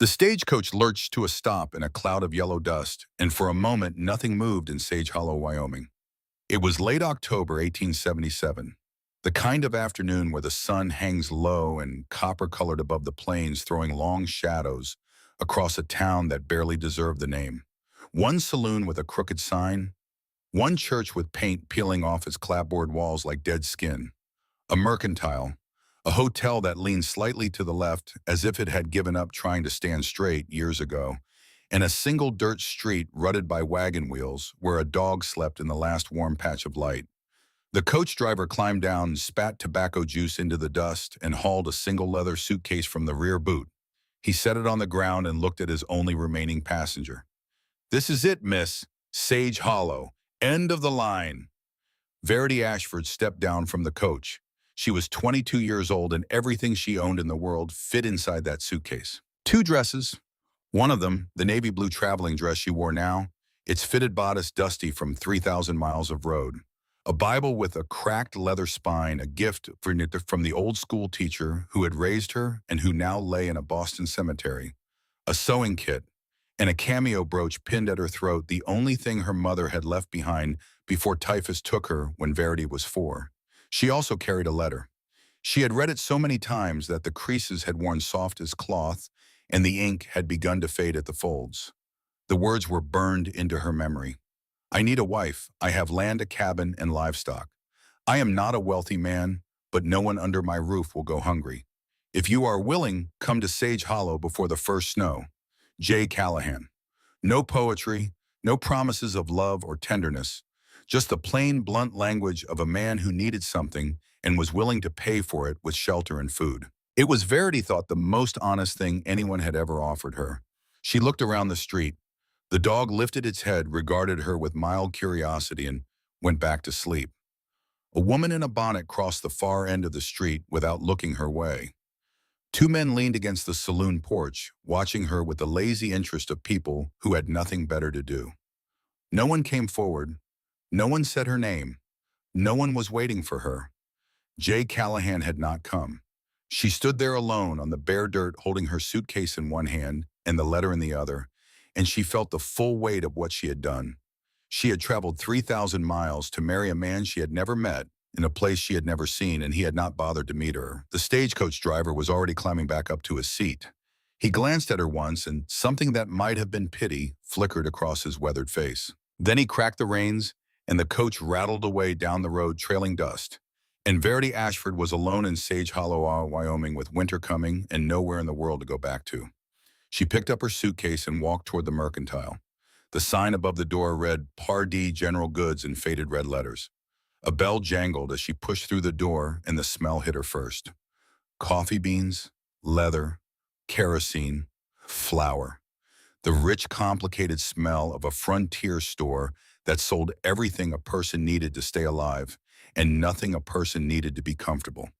The stagecoach lurched to a stop in a cloud of yellow dust, and for a moment nothing moved in Sage Hollow, Wyoming. It was late October 1877, the kind of afternoon where the sun hangs low and copper-colored above the plains, throwing long shadows across a town that barely deserved the name. One saloon with a crooked sign, one church with paint peeling off its clapboard walls like dead skin, a mercantile, a hotel that leaned slightly to the left as if it had given up trying to stand straight years ago, and a single dirt street rutted by wagon wheels where a dog slept in the last warm patch of light. The coach driver climbed down, spat tobacco juice into the dust, and hauled a single leather suitcase from the rear boot. He set it on the ground and looked at his only remaining passenger. "This is it, miss. Sage Hollow. End of the line." Verity Ashford stepped down from the coach. She was 22 years old, and everything she owned in the world fit inside that suitcase. Two dresses. One of them, the navy blue traveling dress she wore now, its fitted bodice dusty from 3,000 miles of road. A Bible with a cracked leather spine, a gift from the old school teacher who had raised her and who now lay in a Boston cemetery. A sewing kit, and a cameo brooch pinned at her throat, the only thing her mother had left behind before typhus took her when Verity was 4. She also carried a letter. She had read it so many times that the creases had worn soft as cloth and the ink had begun to fade at the folds. The words were burned into her memory. "I need a wife. I have land, a cabin, and livestock. I am not a wealthy man, but no one under my roof will go hungry. If you are willing, come to Sage Hollow before the first snow. J. Callahan." No poetry, no promises of love or tenderness, just the plain, blunt language of a man who needed something and was willing to pay for it with shelter and food. It was, Verity thought, the most honest thing anyone had ever offered her. She looked around the street. The dog lifted its head, regarded her with mild curiosity, and went back to sleep. A woman in a bonnet crossed the far end of the street without looking her way. Two men leaned against the saloon porch, watching her with the lazy interest of people who had nothing better to do. No one came forward. No one said her name. No one was waiting for her. J. Callahan had not come. She stood there alone on the bare dirt, holding her suitcase in one hand and the letter in the other, and she felt the full weight of what she had done. She had traveled 3,000 miles to marry a man she had never met, in a place she had never seen, and he had not bothered to meet her. The stagecoach driver was already climbing back up to his seat. He glanced at her once, and something that might have been pity flickered across his weathered face. Then he cracked the reins, and the coach rattled away down the road, trailing dust. And Verity Ashford was alone in Sage Hollow, Wyoming, with winter coming and nowhere in the world to go back to. She picked up her suitcase and walked toward the mercantile. The sign above the door read Pardee General Goods in faded red letters. A bell jangled as she pushed through the door, and the smell hit her first. Coffee beans, leather, kerosene, flour. The rich, complicated smell of a frontier store that sold everything a person needed to stay alive and nothing a person needed to be comfortable.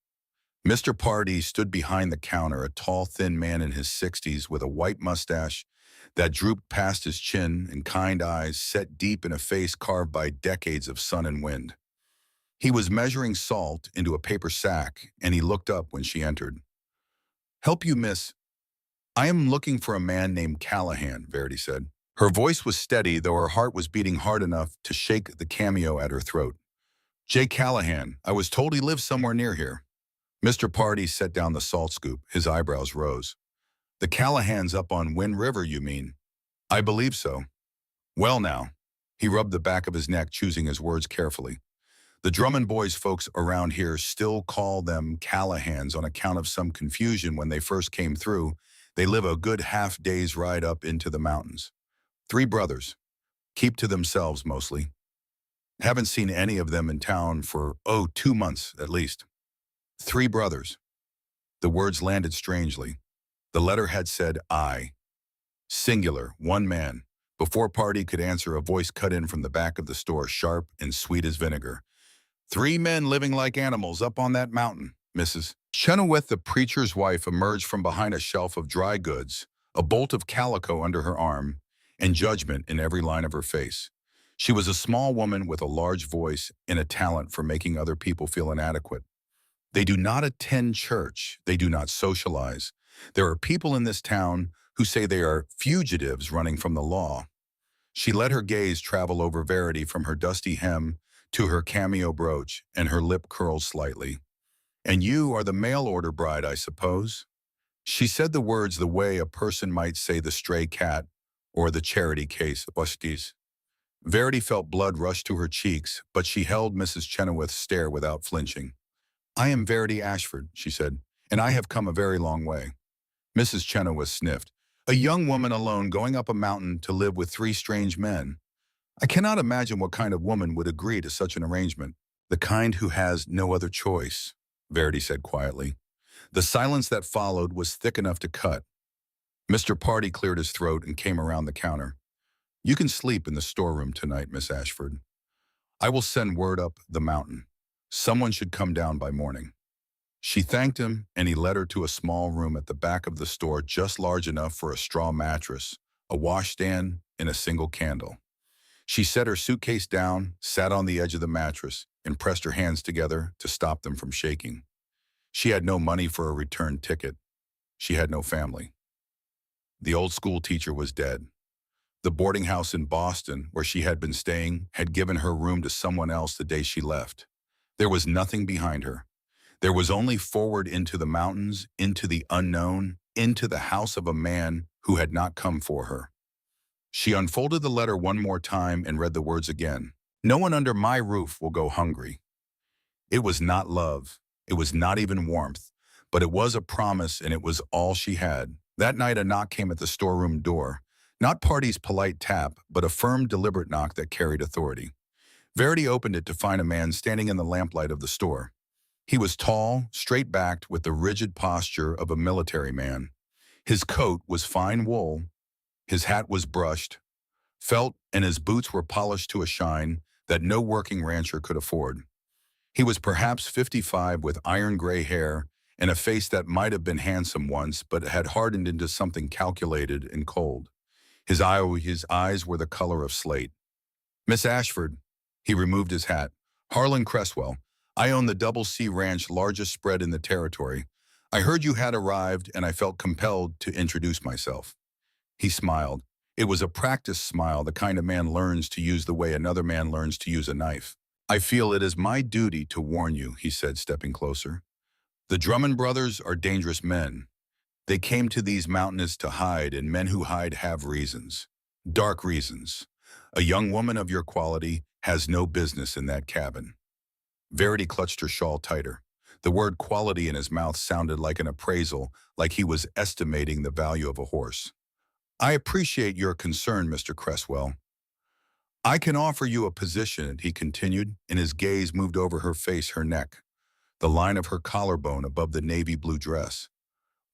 Mr. Pardee stood behind the counter, a tall, thin man in his 60s with a white mustache that drooped past his chin and kind eyes set deep in a face carved by decades of sun and wind. He was measuring salt into a paper sack, and he looked up when she entered. "Help you, miss. I am looking for a man named Callahan," Verity said. Her voice was steady, though her heart was beating hard enough to shake the cameo at her throat. "J. Callahan. I was told he lived somewhere near here." Mr. Pardee set down the salt scoop. His eyebrows rose. "The Callahans up on Wind River, you mean?" "I believe so." "Well now." He rubbed the back of his neck, choosing his words carefully. "The Drummond boys folks around here still call them Callahans on account of some confusion when they first came through. They live a good half-day's ride up into the mountains. 3 brothers. Keep to themselves mostly. Haven't seen any of them in town for, 2 months at least. 3 brothers." The words landed strangely. The letter had said I. Singular, one man. Before Pardee could answer, a voice cut in from the back of the store, sharp and sweet as vinegar. "3 men living like animals up on that mountain, Mrs. Chenoweth." The preacher's wife emerged from behind a shelf of dry goods, a bolt of calico under her arm, and judgment in every line of her face. She was a small woman with a large voice and a talent for making other people feel inadequate. "They do not attend church. They do not socialize. There are people in this town who say they are fugitives running from the law. She let her gaze travel over Verity from her dusty hem to her cameo brooch, and her lip curled slightly. "And you are the mail-order bride, I suppose?" She said the words the way a person might say the stray cat or the charity case of Busties. Verity felt blood rush to her cheeks, but she held Mrs. Chenoweth's stare without flinching. "I am Verity Ashford," she said, "and I have come a very long way." Mrs. Chenoweth sniffed. "A young woman alone going up a mountain to live with three strange men. I cannot imagine what kind of woman would agree to such an arrangement." "The kind who has no other choice," Verity said quietly. The silence that followed was thick enough to cut. Mr. Party cleared his throat and came around the counter. "You can sleep in the storeroom tonight, Miss Ashford. I will send word up the mountain. Someone should come down by morning." She thanked him, and he led her to a small room at the back of the store just large enough for a straw mattress, a washstand, and a single candle. She set her suitcase down, sat on the edge of the mattress, and pressed her hands together to stop them from shaking. She had no money for a return ticket. She had no family. The old school teacher was dead. The boarding house in Boston, where she had been staying, had given her room to someone else the day she left. There was nothing behind her. There was only forward into the mountains, into the unknown, into the house of a man who had not come for her. She unfolded the letter one more time and read the words again. "No one under my roof will go hungry." It was not love. It was not even warmth. But it was a promise, and it was all she had. That night a knock came at the storeroom door. Not Party's polite tap, but a firm, deliberate knock that carried authority. Verity opened it to find a man standing in the lamplight of the store. He was tall, straight-backed, with the rigid posture of a military man. His coat was fine wool, his hat was brushed, felt, and his boots were polished to a shine that no working rancher could afford. He was perhaps 55 with iron-gray hair and a face that might have been handsome once but had hardened into something calculated and cold. His eyes were the color of slate. "Miss Ashford." He removed his hat. "Harlan Cresswell. I own the Double C Ranch, largest spread in the territory. I heard you had arrived, and I felt compelled to introduce myself." He smiled. It was a practiced smile, the kind of man learns to use the way another man learns to use a knife. "I feel it is my duty to warn you," he said, stepping closer. "The Drummond brothers are dangerous men. They came to these mountains to hide, and men who hide have reasons. Dark reasons. A young woman of your quality has no business in that cabin." Verity clutched her shawl tighter. The word quality in his mouth sounded like an appraisal, like he was estimating the value of a horse. "I appreciate your concern, Mr. Cresswell. I can offer you a position," he continued, and his gaze moved over her face, her neck, the line of her collarbone above the navy blue dress.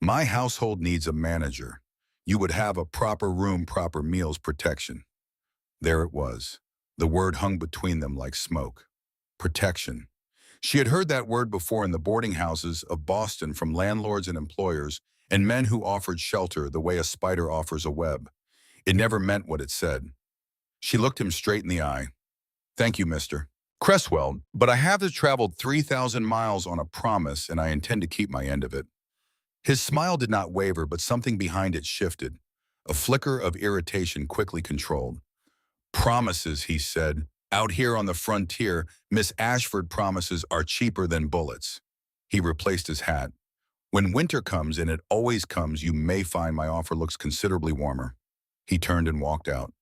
"My household needs a manager. You would have a proper room, proper meals, protection." There it was. The word hung between them like smoke. Protection. She had heard that word before in the boarding houses of Boston from landlords and employers and men who offered shelter the way a spider offers a web. It never meant what it said. She looked him straight in the eye. "Thank you, Mr. Cresswell, but I have traveled 3,000 miles on a promise, and I intend to keep my end of it." His smile did not waver, but something behind it shifted. A flicker of irritation quickly controlled. "Promises," he said. "Out here on the frontier, Miss Ashford, promises are cheaper than bullets." He replaced his hat. "When winter comes, and it always comes, you may find my offer looks considerably warmer." He turned and walked out.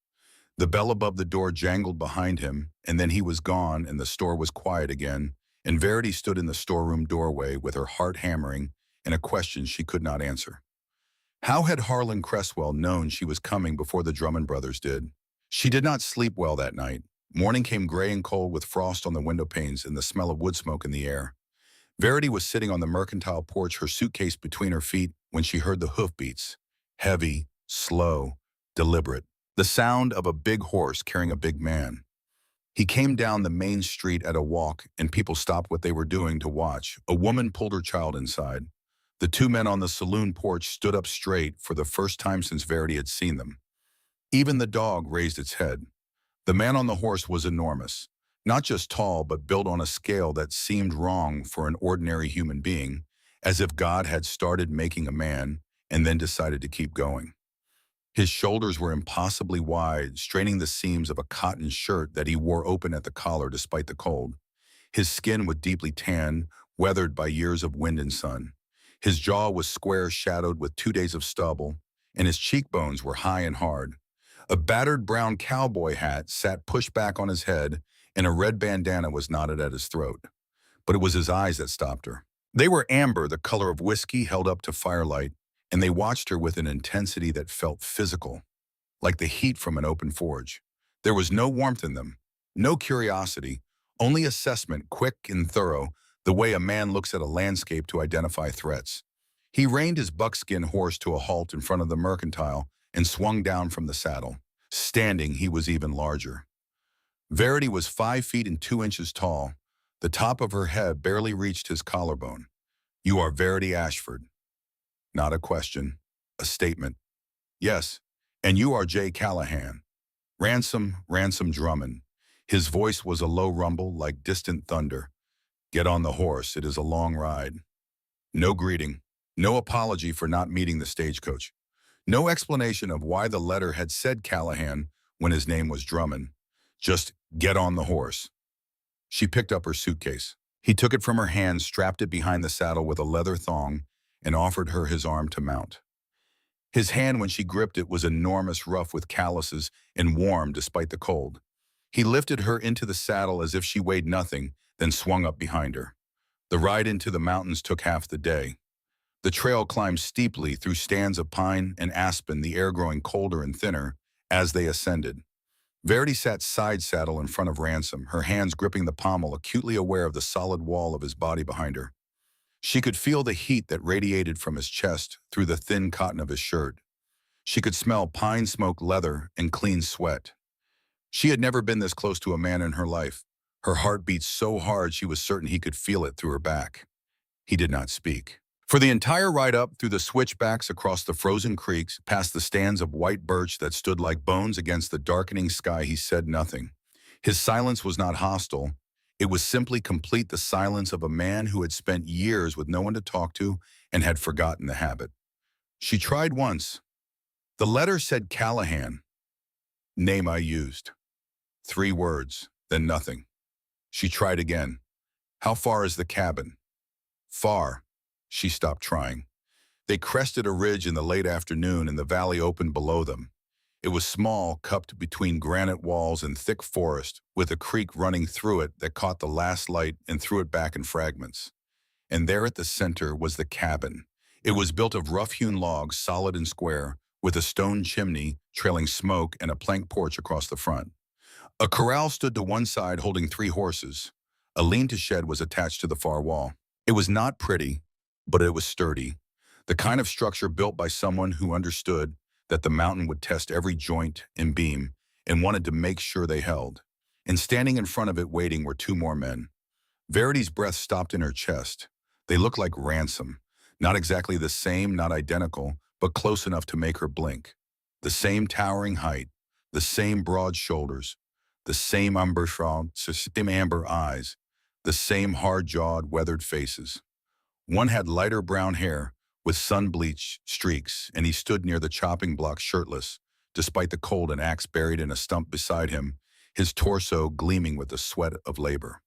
The bell above the door jangled behind him, and then he was gone, and the store was quiet again, and Verity stood in the storeroom doorway with her heart hammering and a question she could not answer. How had Harlan Cresswell known she was coming before the Drummond brothers did? She did not sleep well that night. Morning came gray and cold with frost on the window panes and the smell of wood smoke in the air. Verity was sitting on the mercantile porch, her suitcase between her feet, when she heard the hoofbeats. Heavy, slow, deliberate. The sound of a big horse carrying a big man. He came down the main street at a walk, and people stopped what they were doing to watch. A woman pulled her child inside. The two men on the saloon porch stood up straight for the first time since Verity had seen them. Even the dog raised its head. The man on the horse was enormous, not just tall, but built on a scale that seemed wrong for an ordinary human being, as if God had started making a man and then decided to keep going. His shoulders were impossibly wide, straining the seams of a cotton shirt that he wore open at the collar despite the cold. His skin was deeply tanned, weathered by years of wind and sun. His jaw was square shadowed with 2 days of stubble, and his cheekbones were high and hard. A battered brown cowboy hat sat pushed back on his head, and a red bandana was knotted at his throat. But it was his eyes that stopped her. They were amber, the color of whiskey held up to firelight, and they watched her with an intensity that felt physical, like the heat from an open forge. There was no warmth in them, no curiosity, only assessment, quick and thorough, the way a man looks at a landscape to identify threats. He reined his buckskin horse to a halt in front of the mercantile and swung down from the saddle. Standing, he was even larger. Verity was 5 feet and 2 inches tall. The top of her head barely reached his collarbone. "You are Verity Ashford." Not a question, a statement. "Yes, and you are Jay Callahan." Ransom Drummond. His voice was a low rumble like distant thunder. "Get on the horse, it is a long ride." No greeting, no apology for not meeting the stagecoach. No explanation of why the letter had said Callahan when his name was Drummond. Just get on the horse. She picked up her suitcase. He took it from her hand, strapped it behind the saddle with a leather thong, and offered her his arm to mount. His hand, when she gripped it, was enormous, rough with calluses, and warm despite the cold. He lifted her into the saddle as if she weighed nothing, then swung up behind her. The ride into the mountains took half the day. The trail climbed steeply through stands of pine and aspen, the air growing colder and thinner as they ascended. Verity sat side saddle in front of Ransom, her hands gripping the pommel, acutely aware of the solid wall of his body behind her. She could feel the heat that radiated from his chest through the thin cotton of his shirt. She could smell pine-smoked leather and clean sweat. She had never been this close to a man in her life. Her heart beat so hard she was certain he could feel it through her back. He did not speak. For the entire ride up through the switchbacks across the frozen creeks, past the stands of white birch that stood like bones against the darkening sky, he said nothing. His silence was not hostile. It was simply complete, the silence of a man who had spent years with no one to talk to and had forgotten the habit. She tried once. The letter said Callahan. Name I used. 3 words, then nothing. She tried again. How far is the cabin? Far. She stopped trying. They crested a ridge in the late afternoon and the valley opened below them. It was small, cupped between granite walls and thick forest, with a creek running through it that caught the last light and threw it back in fragments. And there at the center was the cabin. It was built of rough-hewn logs, solid and square, with a stone chimney trailing smoke and a plank porch across the front. A corral stood to one side holding 3 horses. A lean-to shed was attached to the far wall. It was not pretty, but it was sturdy, the kind of structure built by someone who understood that the mountain would test every joint and beam and wanted to make sure they held. And standing in front of it waiting were 2 more men. Verity's breath stopped in her chest. They looked like Ransom. Not exactly the same, not identical, but close enough to make her blink. The same towering height, the same broad shoulders, the same amber eyes, the same hard-jawed, weathered faces. One had lighter brown hair with sun-bleached streaks, and he stood near the chopping block shirtless, despite the cold, an axe buried in a stump beside him, his torso gleaming with the sweat of labor.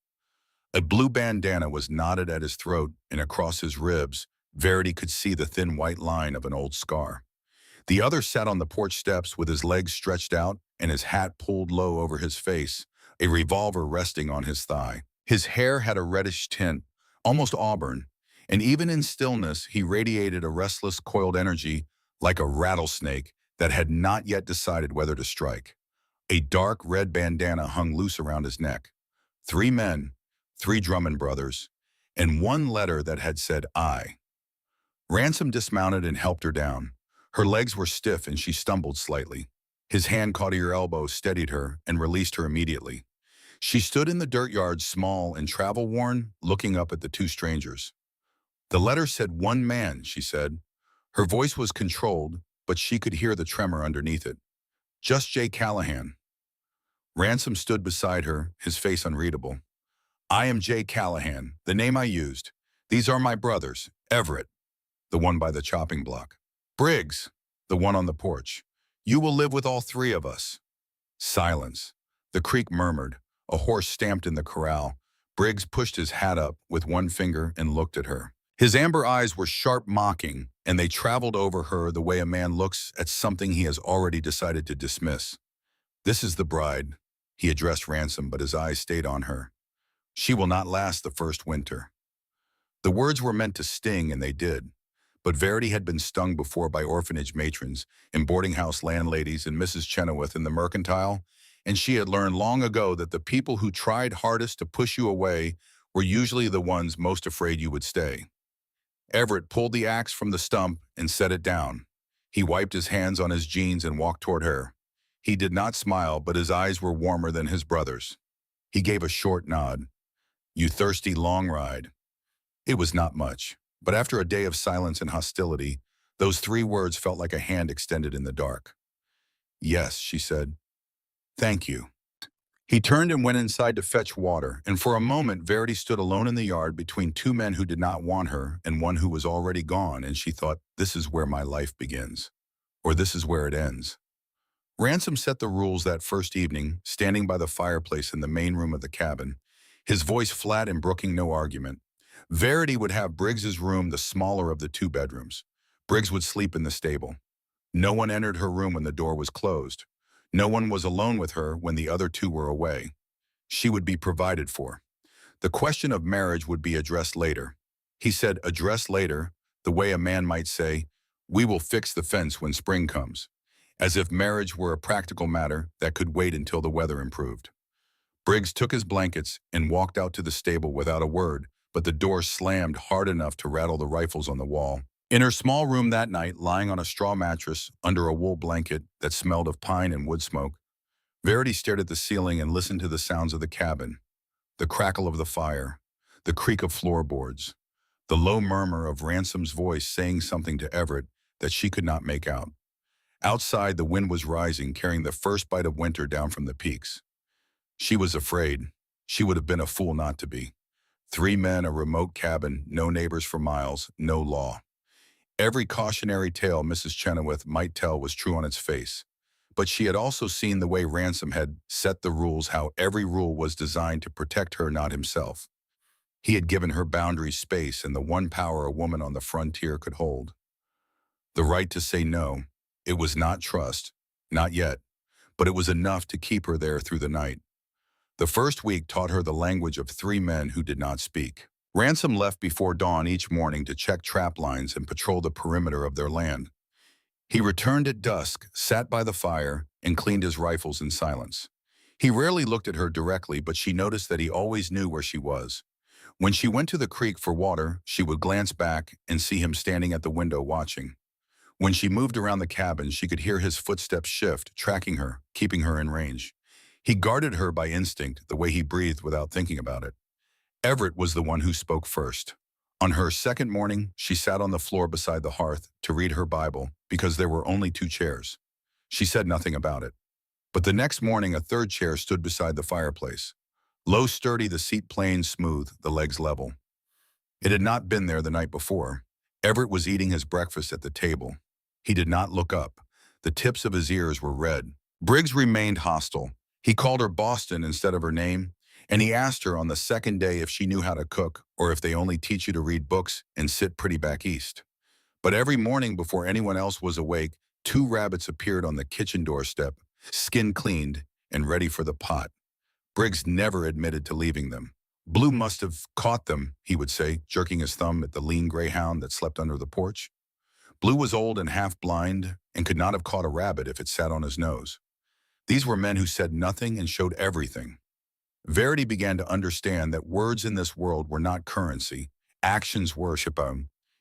A blue bandana was knotted at his throat, and across his ribs, Verity could see the thin white line of an old scar. The other sat on the porch steps with his legs stretched out and his hat pulled low over his face, a revolver resting on his thigh. His hair had a reddish tint, almost auburn, and even in stillness, he radiated a restless, coiled energy like a rattlesnake that had not yet decided whether to strike. A dark red bandana hung loose around his neck. 3 men, 3 Drummond brothers, and 1 letter that had said I. Ransom dismounted and helped her down. Her legs were stiff and she stumbled slightly. His hand caught her elbow, steadied her, and released her immediately. She stood in the dirt yard, small and travel-worn, looking up at the 2 strangers. The letter said 1 man, she said. Her voice was controlled, but she could hear the tremor underneath it. Just Jay Callahan. Ransom stood beside her, his face unreadable. I am Jay Callahan, the name I used. These are my brothers, Everett, the one by the chopping block. Briggs, the one on the porch. You will live with all three of us." Silence. The creek murmured. A horse stamped in the corral. Briggs pushed his hat up with one finger and looked at her. His amber eyes were sharp mocking, and they traveled over her the way a man looks at something he has already decided to dismiss. "This is the bride." He addressed Ransom, but his eyes stayed on her. "She will not last the first winter." The words were meant to sting, and they did. But Verity had been stung before by orphanage matrons and boarding house landladies and Mrs. Chenoweth in the mercantile, and she had learned long ago that the people who tried hardest to push you away were usually the ones most afraid you would stay. Everett pulled the axe from the stump and set it down. He wiped his hands on his jeans and walked toward her. He did not smile, but his eyes were warmer than his brother's. He gave a short nod. "You thirsty long ride." It was not much, but after a day of silence and hostility, those three words felt like a hand extended in the dark. "Yes," she said. "Thank you." He turned and went inside to fetch water, and for a moment Verity stood alone in the yard between two men who did not want her and one who was already gone, and she thought, "This is where my life begins, or this is where it ends." Ransom set the rules that first evening, standing by the fireplace in the main room of the cabin, his voice flat and brooking no argument. Verity would have Briggs's room the smaller of the two bedrooms. Briggs would sleep in the stable. No one entered her room when the door was closed. No one was alone with her when the other two were away. She would be provided for. The question of marriage would be addressed later. He said, addressed later, the way a man might say, "We will fix the fence when spring comes," as if marriage were a practical matter that could wait until the weather improved. Briggs took his blankets and walked out to the stable without a word, but the door slammed hard enough to rattle the rifles on the wall. In her small room that night, lying on a straw mattress under a wool blanket that smelled of pine and wood smoke, Verity stared at the ceiling and listened to the sounds of the cabin, the crackle of the fire, the creak of floorboards, the low murmur of Ransom's voice saying something to Everett that she could not make out. Outside, the wind was rising, carrying the first bite of winter down from the peaks. She was afraid. She would have been a fool not to be. Three men, a remote cabin, no neighbors for miles, no law. Every cautionary tale Mrs. Chenoweth might tell was true on its face. But she had also seen the way Ransom had set the rules, how every rule was designed to protect her, not himself. He had given her boundaries, space, and the one power a woman on the frontier could hold. The right to say no. It was not trust, not yet, but it was enough to keep her there through the night. The first week taught her the language of three men who did not speak. Ransom left before dawn each morning to check trap lines and patrol the perimeter of their land. He returned at dusk, sat by the fire, and cleaned his rifles in silence. He rarely looked at her directly, but she noticed that he always knew where she was. When she went to the creek for water, she would glance back and see him standing at the window watching. When she moved around the cabin, she could hear his footsteps shift, tracking her, keeping her in range. He guarded her by instinct, the way he breathed without thinking about it. Everett was the one who spoke first. On her second morning, she sat on the floor beside the hearth to read her Bible because there were only two chairs. She said nothing about it. But the next morning, a third chair stood beside the fireplace. Low, sturdy, the seat plain, smooth, the legs level. It had not been there the night before. Everett was eating his breakfast at the table. He did not look up. The tips of his ears were red. Briggs remained hostile. He called her Boston instead of her name, and he asked her on the second day if she knew how to cook or if they only teach you to read books and sit pretty back east. But every morning before anyone else was awake, two rabbits appeared on the kitchen doorstep, skin cleaned and ready for the pot. Briggs never admitted to leaving them. "Blue must have caught them," he would say, jerking his thumb at the lean greyhound that slept under the porch. Blue was old and half blind and could not have caught a rabbit if it sat on his nose. These were men who said nothing and showed everything. Verity began to understand that words in this world were not currency, actions were,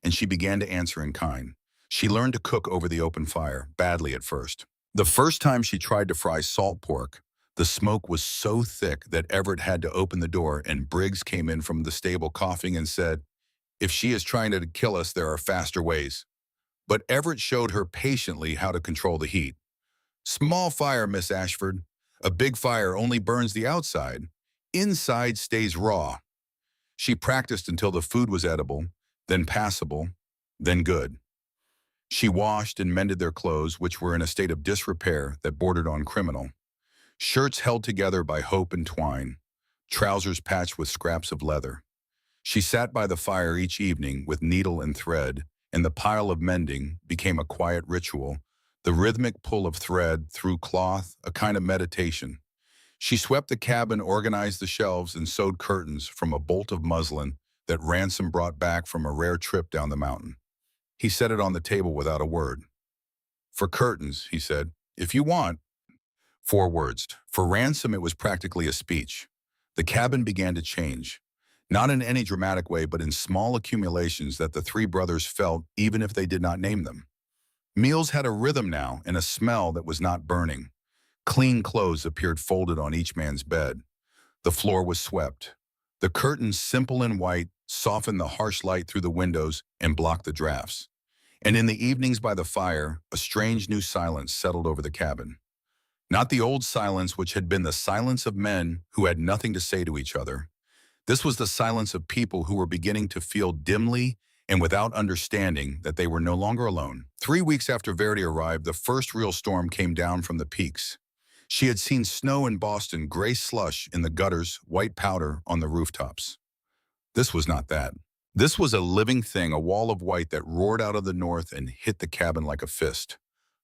and she began to answer in kind. She learned to cook over the open fire, badly at first. The first time she tried to fry salt pork, the smoke was so thick that Everett had to open the door, and Briggs came in from the stable coughing and said, "If she is trying to kill us, there are faster ways." But Everett showed her patiently how to control the heat. "Small fire, Miss Ashford. A big fire only burns the outside. Inside stays raw." She practiced until the food was edible, then passable, then good. She washed and mended their clothes, which were in a state of disrepair that bordered on criminal. Shirts held together by hope and twine, trousers patched with scraps of leather. She sat by the fire each evening with needle and thread, and the pile of mending became a quiet ritual, the rhythmic pull of thread through cloth, a kind of meditation. She swept the cabin, organized the shelves, and sewed curtains from a bolt of muslin that Ransom brought back from a rare trip down the mountain. He set it on the table without a word. "For curtains," he said, "if you want." 4 words. For Ransom, it was practically a speech. The cabin began to change. Not in any dramatic way, but in small accumulations that the three brothers felt even if they did not name them. Meals had a rhythm now and a smell that was not burning. Clean clothes appeared folded on each man's bed. The floor was swept. The curtains, simple and white, softened the harsh light through the windows and blocked the drafts. And in the evenings by the fire, a strange new silence settled over the cabin. Not the old silence which had been the silence of men who had nothing to say to each other. This was the silence of people who were beginning to feel dimly and without understanding that they were no longer alone. 3 weeks after Verity arrived, the first real storm came down from the peaks. She had seen snow in Boston, gray slush in the gutters, white powder on the rooftops. This was not that. This was a living thing, a wall of white that roared out of the north and hit the cabin like a fist.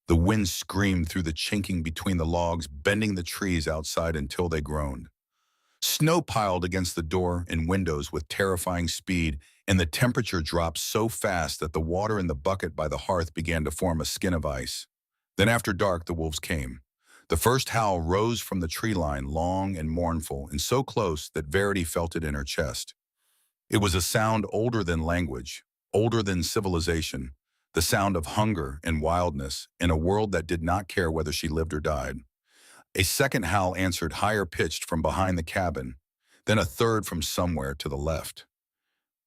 The wind screamed through the chinking between the logs, bending the trees outside until they groaned. Snow piled against the door and windows with terrifying speed, and the temperature dropped so fast that the water in the bucket by the hearth began to form a skin of ice. Then after dark, the wolves came. The first howl rose from the tree line, long and mournful, and so close that Verity felt it in her chest. It was a sound older than language, older than civilization, the sound of hunger and wildness in a world that did not care whether she lived or died. A second howl answered, higher pitched, from behind the cabin, then a third from somewhere to the left.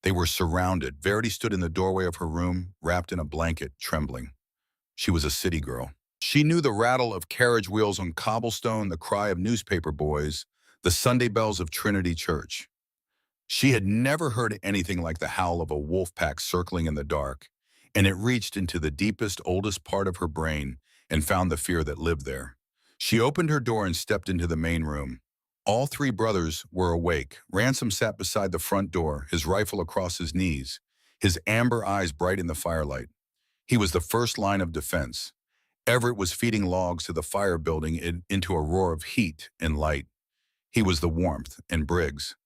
They were surrounded. Verity stood in the doorway of her room, wrapped in a blanket, trembling. She was a city girl. She knew the rattle of carriage wheels on cobblestone, the cry of newspaper boys, the Sunday bells of Trinity Church. She had never heard anything like the howl of a wolf pack circling in the dark, and it reached into the deepest, oldest part of her brain and found the fear that lived there. She opened her door and stepped into the main room. All three brothers were awake. Ransom sat beside the front door, his rifle across his knees, his amber eyes bright in the firelight. He was the first line of defense. Everett was feeding logs to the fire, building it into a roar of heat and light. He was the warmth, and Briggs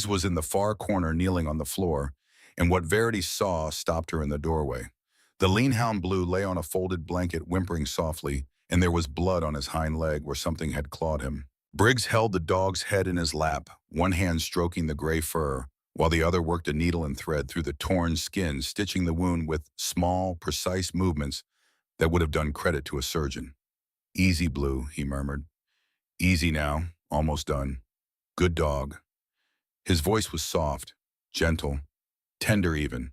was in the far corner, kneeling on the floor, and what Verity saw stopped her in the doorway. The lean hound Blue lay on a folded blanket, whimpering softly, and there was blood on his hind leg where something had clawed him. Briggs held the dog's head in his lap, one hand stroking the gray fur, while the other worked a needle and thread through the torn skin, stitching the wound with small, precise movements that would have done credit to a surgeon. "Easy, Blue," he murmured. "Easy now, almost done. Good dog." His voice was soft, gentle, tender even.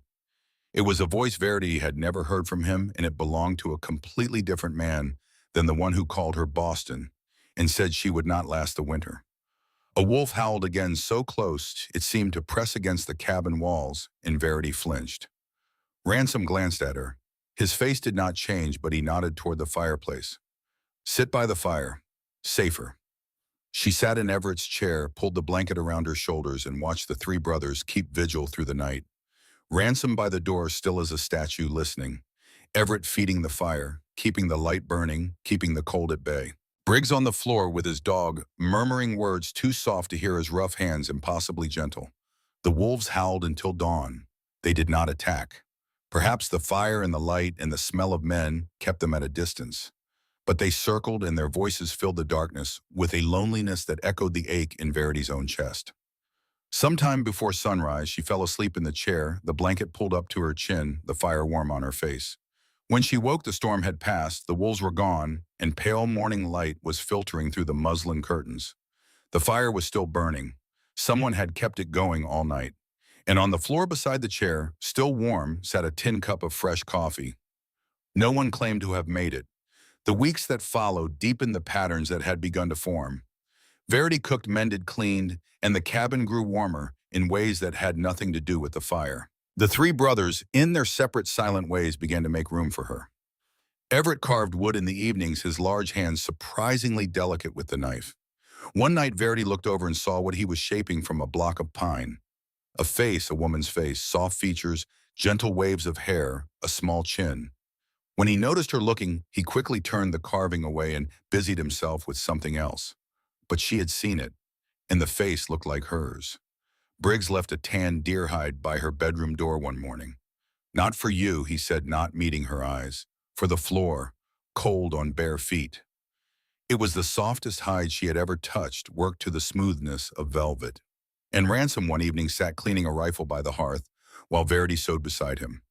It was a voice Verity had never heard from him, and it belonged to a completely different man than the one who called her Boston and said she would not last the winter. A wolf howled again, so close it seemed to press against the cabin walls, and Verity flinched. Ransom glanced at her. His face did not change, but he nodded toward the fireplace. "Sit by the fire. Safer." She sat in Everett's chair, pulled the blanket around her shoulders, and watched the three brothers keep vigil through the night. Ransom by the door, still as a statue, listening. Everett feeding the fire, keeping the light burning, keeping the cold at bay. Briggs on the floor with his dog, murmuring words too soft to hear his rough hands, impossibly gentle. The wolves howled until dawn. They did not attack. Perhaps the fire and the light and the smell of men kept them at a distance. But they circled, and their voices filled the darkness with a loneliness that echoed the ache in Verity's own chest. Sometime before sunrise, she fell asleep in the chair, the blanket pulled up to her chin, the fire warm on her face. When she woke, the storm had passed, the wolves were gone, and pale morning light was filtering through the muslin curtains. The fire was still burning. Someone had kept it going all night. And on the floor beside the chair, still warm, sat a tin cup of fresh coffee. No one claimed to have made it. The weeks that followed deepened the patterns that had begun to form. Verity cooked, mended, cleaned, and the cabin grew warmer in ways that had nothing to do with the fire. The three brothers, in their separate silent ways, began to make room for her. Everett carved wood in the evenings, his large hands surprisingly delicate with the knife. One night, Verity looked over and saw what he was shaping from a block of pine. A face, a woman's face, soft features, gentle waves of hair, a small chin. When he noticed her looking, he quickly turned the carving away and busied himself with something else. But she had seen it, and the face looked like hers. Briggs left a tan deer hide by her bedroom door one morning. "Not for you," he said, not meeting her eyes. "For the floor, cold on bare feet." It was the softest hide she had ever touched, worked to the smoothness of velvet. And Ransom one evening sat cleaning a rifle by the hearth, while Verity sewed beside him.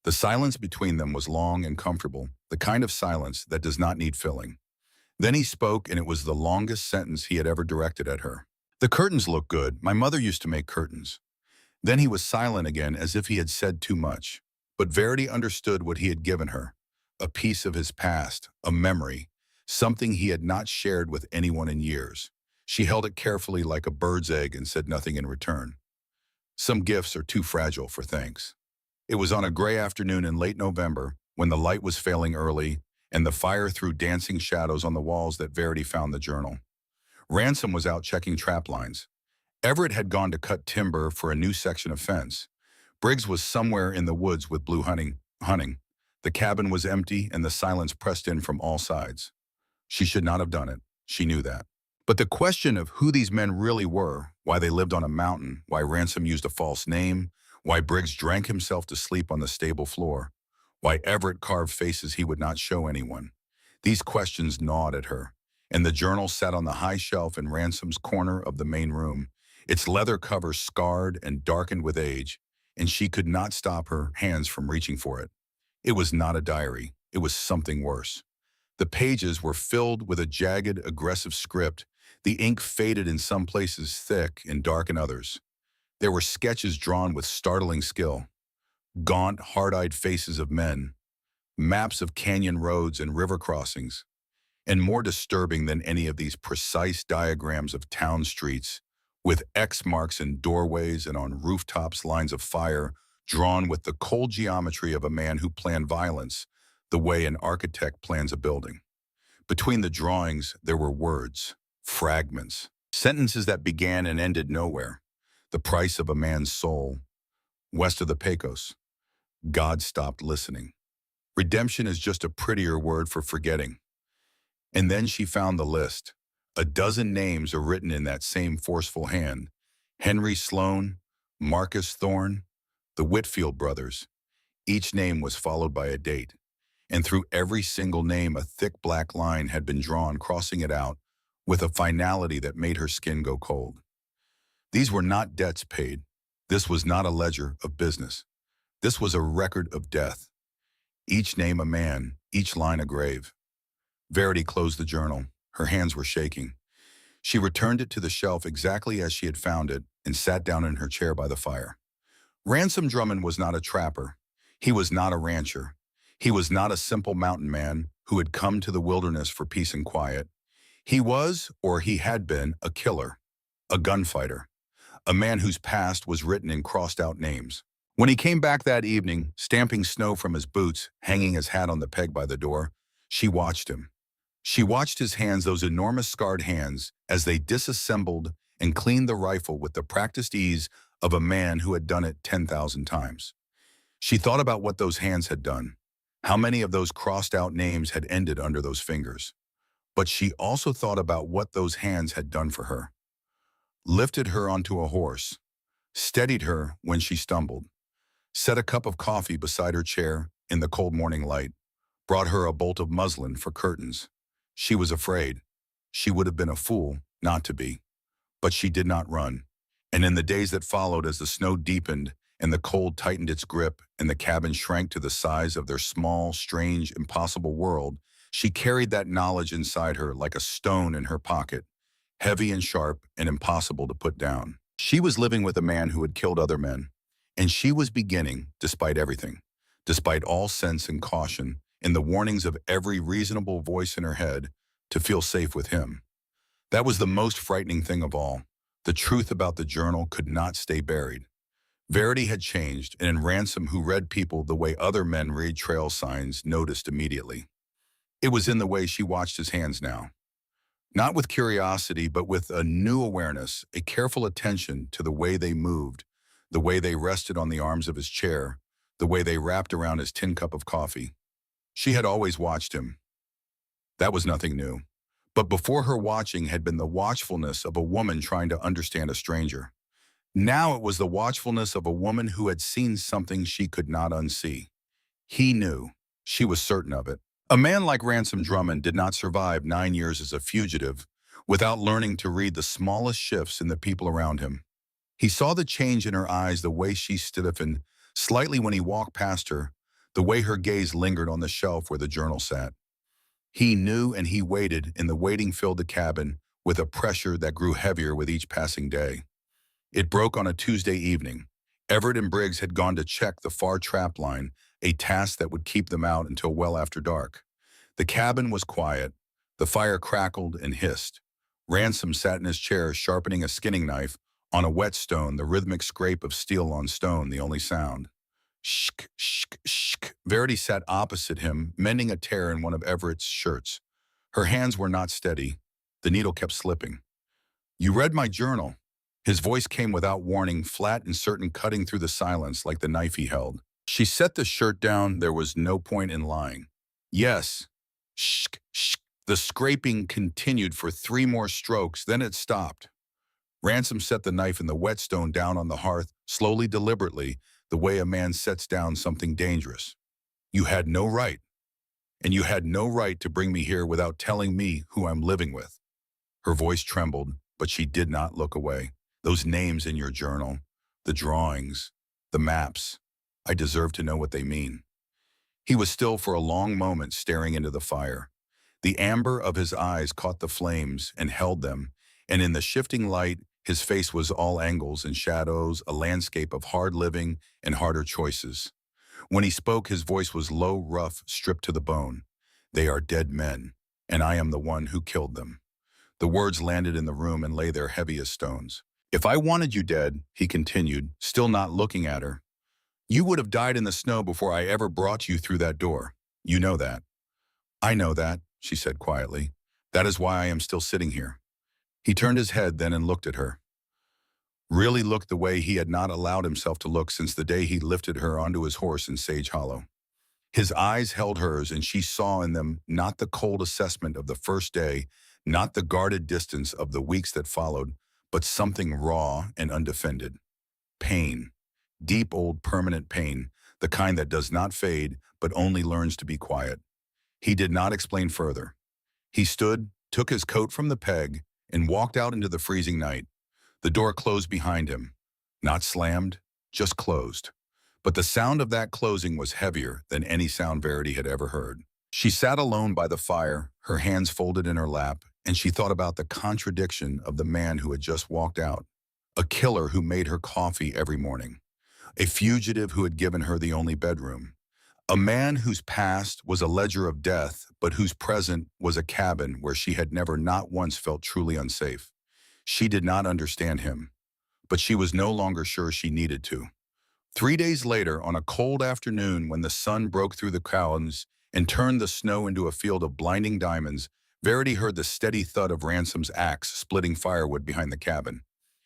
The silence between them was long and comfortable, the kind of silence that does not need filling. Then he spoke, and it was the longest sentence he had ever directed at her. "The curtains look good. My mother used to make curtains." Then he was silent again, as if he had said too much. But Verity understood what he had given her, a piece of his past, a memory, something he had not shared with anyone in years. She held it carefully like a bird's egg and said nothing in return. Some gifts are too fragile for thanks. It was on a gray afternoon in late November, when the light was failing early and the fire threw dancing shadows on the walls, that Verity found the journal. Ransom was out checking trap lines. Everett had gone to cut timber for a new section of fence. Briggs was somewhere in the woods with Blue hunting. The cabin was empty, and the silence pressed in from all sides. She should not have done it. She knew that. But the question of who these men really were, why they lived on a mountain, why Ransom used a false name, why Briggs drank himself to sleep on the stable floor, why Everett carved faces he would not show anyone, these questions gnawed at her. And the journal sat on the high shelf in Ransom's corner of the main room, its leather cover scarred and darkened with age, and she could not stop her hands from reaching for it. It was not a diary. It was something worse. The pages were filled with a jagged, aggressive script, the ink faded in some places, thick and dark in others. There were sketches drawn with startling skill, gaunt, hard-eyed faces of men, maps of canyon roads and river crossings, and more disturbing than any of these precise diagrams of town streets, with X marks in doorways and on rooftops, lines of fire, drawn with the cold geometry of a man who planned violence, the way an architect plans a building. Between the drawings, there were words, fragments, sentences that began and ended nowhere. The price of a man's soul. West of the Pecos. God stopped listening. Redemption is just a prettier word for forgetting. And then she found the list. A dozen names are written in that same forceful hand. Henry Sloan, Marcus Thorne, the Whitfield brothers. Each name was followed by a date. And through every single name, a thick black line had been drawn, crossing it out with a finality that made her skin go cold. These were not debts paid. This was not a ledger of business. This was a record of death. Each name a man, each line a grave. Verity closed the journal. Her hands were shaking. She returned it to the shelf exactly as she had found it and sat down in her chair by the fire. Ransom Drummond was not a trapper. He was not a rancher. He was not a simple mountain man who had come to the wilderness for peace and quiet. He was, or he had been, a killer, a gunfighter, a man whose past was written in crossed-out names. When he came back that evening, stamping snow from his boots, hanging his hat on the peg by the door, she watched him. She watched his hands, those enormous scarred hands, as they disassembled and cleaned the rifle with the practiced ease of a man who had done it 10,000 times. She thought about what those hands had done, how many of those crossed-out names had ended under those fingers. But she also thought about what those hands had done for her. Lifted her onto a horse, steadied her when she stumbled, set a cup of coffee beside her chair in the cold morning light, brought her a bolt of muslin for curtains. She was afraid. She would have been a fool not to be. But she did not run. And in the days that followed, as the snow deepened and the cold tightened its grip and the cabin shrank to the size of their small, strange, impossible world, she carried that knowledge inside her like a stone in her pocket, heavy and sharp and impossible to put down. She was living with a man who had killed other men, and she was beginning, despite everything, despite all sense and caution, and the warnings of every reasonable voice in her head, to feel safe with him. That was the most frightening thing of all. The truth about the journal could not stay buried. Verity had changed, and Ransom, who read people the way other men read trail signs, noticed immediately. It was in the way she watched his hands now. Not with curiosity, but with a new awareness, a careful attention to the way they moved, the way they rested on the arms of his chair, the way they wrapped around his tin cup of coffee. She had always watched him. That was nothing new. But before her watching had been the watchfulness of a woman trying to understand a stranger. Now it was the watchfulness of a woman who had seen something she could not unsee. He knew. She was certain of it. A man like Ransom Drummond did not survive 9 years as a fugitive without learning to read the smallest shifts in the people around him. He saw the change in her eyes, the way she stiffened slightly when he walked past her, the way her gaze lingered on the shelf where the journal sat. He knew, and he waited, and the waiting filled the cabin with a pressure that grew heavier with each passing day. It broke on a Tuesday evening. Everett and Briggs had gone to check the far trap line, a task that would keep them out until well after dark. The cabin was quiet. The fire crackled and hissed. Ransom sat in his chair, sharpening a skinning knife on a whetstone, the rhythmic scrape of steel on stone the only sound. Shk, shk, shk. Verity sat opposite him, mending a tear in one of Everett's shirts. Her hands were not steady. The needle kept slipping. "You read my journal." His voice came without warning, flat and certain, cutting through the silence like the knife he held. She set the shirt down. There was no point in lying. "Yes." Shk, shk. The scraping continued for 3 more strokes, then it stopped. Ransom set the knife in the whetstone down on the hearth, slowly, deliberately, the way a man sets down something dangerous. "You had no right. And you had no right to bring me here without telling me who I'm living with." Her voice trembled, but she did not look away. "Those names in your journal, the drawings, the maps, I deserve to know what they mean." He was still for a long moment, staring into the fire. The amber of his eyes caught the flames and held them, and in the shifting light, his face was all angles and shadows, a landscape of hard living and harder choices. When he spoke, his voice was low, rough, stripped to the bone. "They are dead men, and I am the one who killed them." The words landed in the room and lay there heavy as stones. "If I wanted you dead," he continued, still not looking at her, "you would have died in the snow before I ever brought you through that door. You know that." "I know that," she said quietly. "That is why I am still sitting here." He turned his head then and looked at her. Really looked the way he had not allowed himself to look since the day he lifted her onto his horse in Sage Hollow. His eyes held hers, and she saw in them not the cold assessment of the first day, not the guarded distance of the weeks that followed, but something raw and undefended. Pain. Deep, old, permanent pain, the kind that does not fade, but only learns to be quiet. He did not explain further. He stood, took his coat from the peg, and walked out into the freezing night. The door closed behind him. Not slammed, just closed. But the sound of that closing was heavier than any sound Verity had ever heard. She sat alone by the fire, her hands folded in her lap, and she thought about the contradiction of the man who had just walked out. A killer who made her coffee every morning. A fugitive who had given her the only bedroom. A man whose past was a ledger of death, but whose present was a cabin where she had never not once felt truly unsafe. She did not understand him, but she was no longer sure she needed to. 3 days later, on a cold afternoon when the sun broke through the clouds and turned the snow into a field of blinding diamonds, Verity heard the steady thud of Ransom's axe splitting firewood behind the cabin.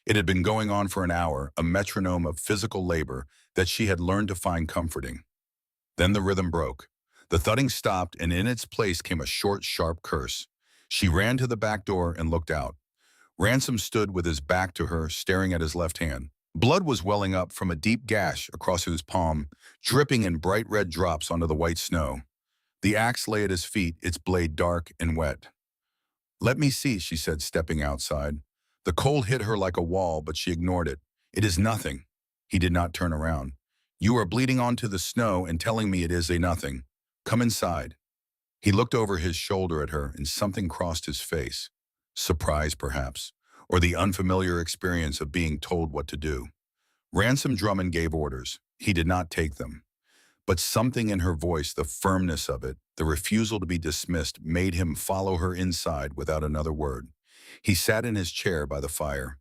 It had been going on for an hour, a metronome of physical labor that she had learned to find comforting. Then the rhythm broke. The thudding stopped, and in its place came a short, sharp curse. She ran to the back door and looked out. Ransom stood with his back to her, staring at his left hand. Blood was welling up from a deep gash across his palm, dripping in bright red drops onto the white snow. The axe lay at his feet, its blade dark and wet. "Let me see," she said, stepping outside. The cold hit her like a wall, but she ignored it. "It is nothing." He did not turn around. "You are bleeding onto the snow and telling me it is a nothing. Come inside." He looked over his shoulder at her, and something crossed his face. Surprise, perhaps, or the unfamiliar experience of being told what to do. Ransom Drummond gave orders. He did not take them. But something in her voice, the firmness of it, the refusal to be dismissed, made him follow her inside without another word. He sat in his chair by the fire.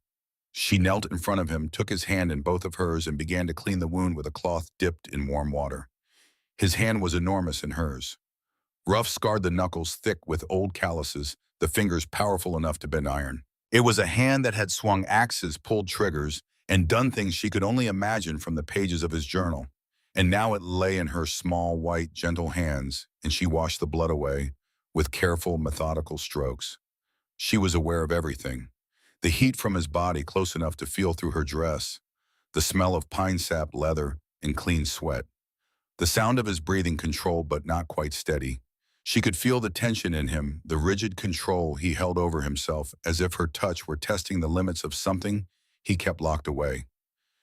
She knelt in front of him, took his hand in both of hers, and began to clean the wound with a cloth dipped in warm water. His hand was enormous in hers. Rough scarred the knuckles thick with old calluses, the fingers powerful enough to bend iron. It was a hand that had swung axes, pulled triggers, and done things she could only imagine from the pages of his journal. And now it lay in her small, white, gentle hands, and she washed the blood away with careful, methodical strokes. She was aware of everything. The heat from his body close enough to feel through her dress, the smell of pine sap leather and clean sweat, the sound of his breathing controlled but not quite steady. She could feel the tension in him, the rigid control he held over himself, as if her touch were testing the limits of something he kept locked away.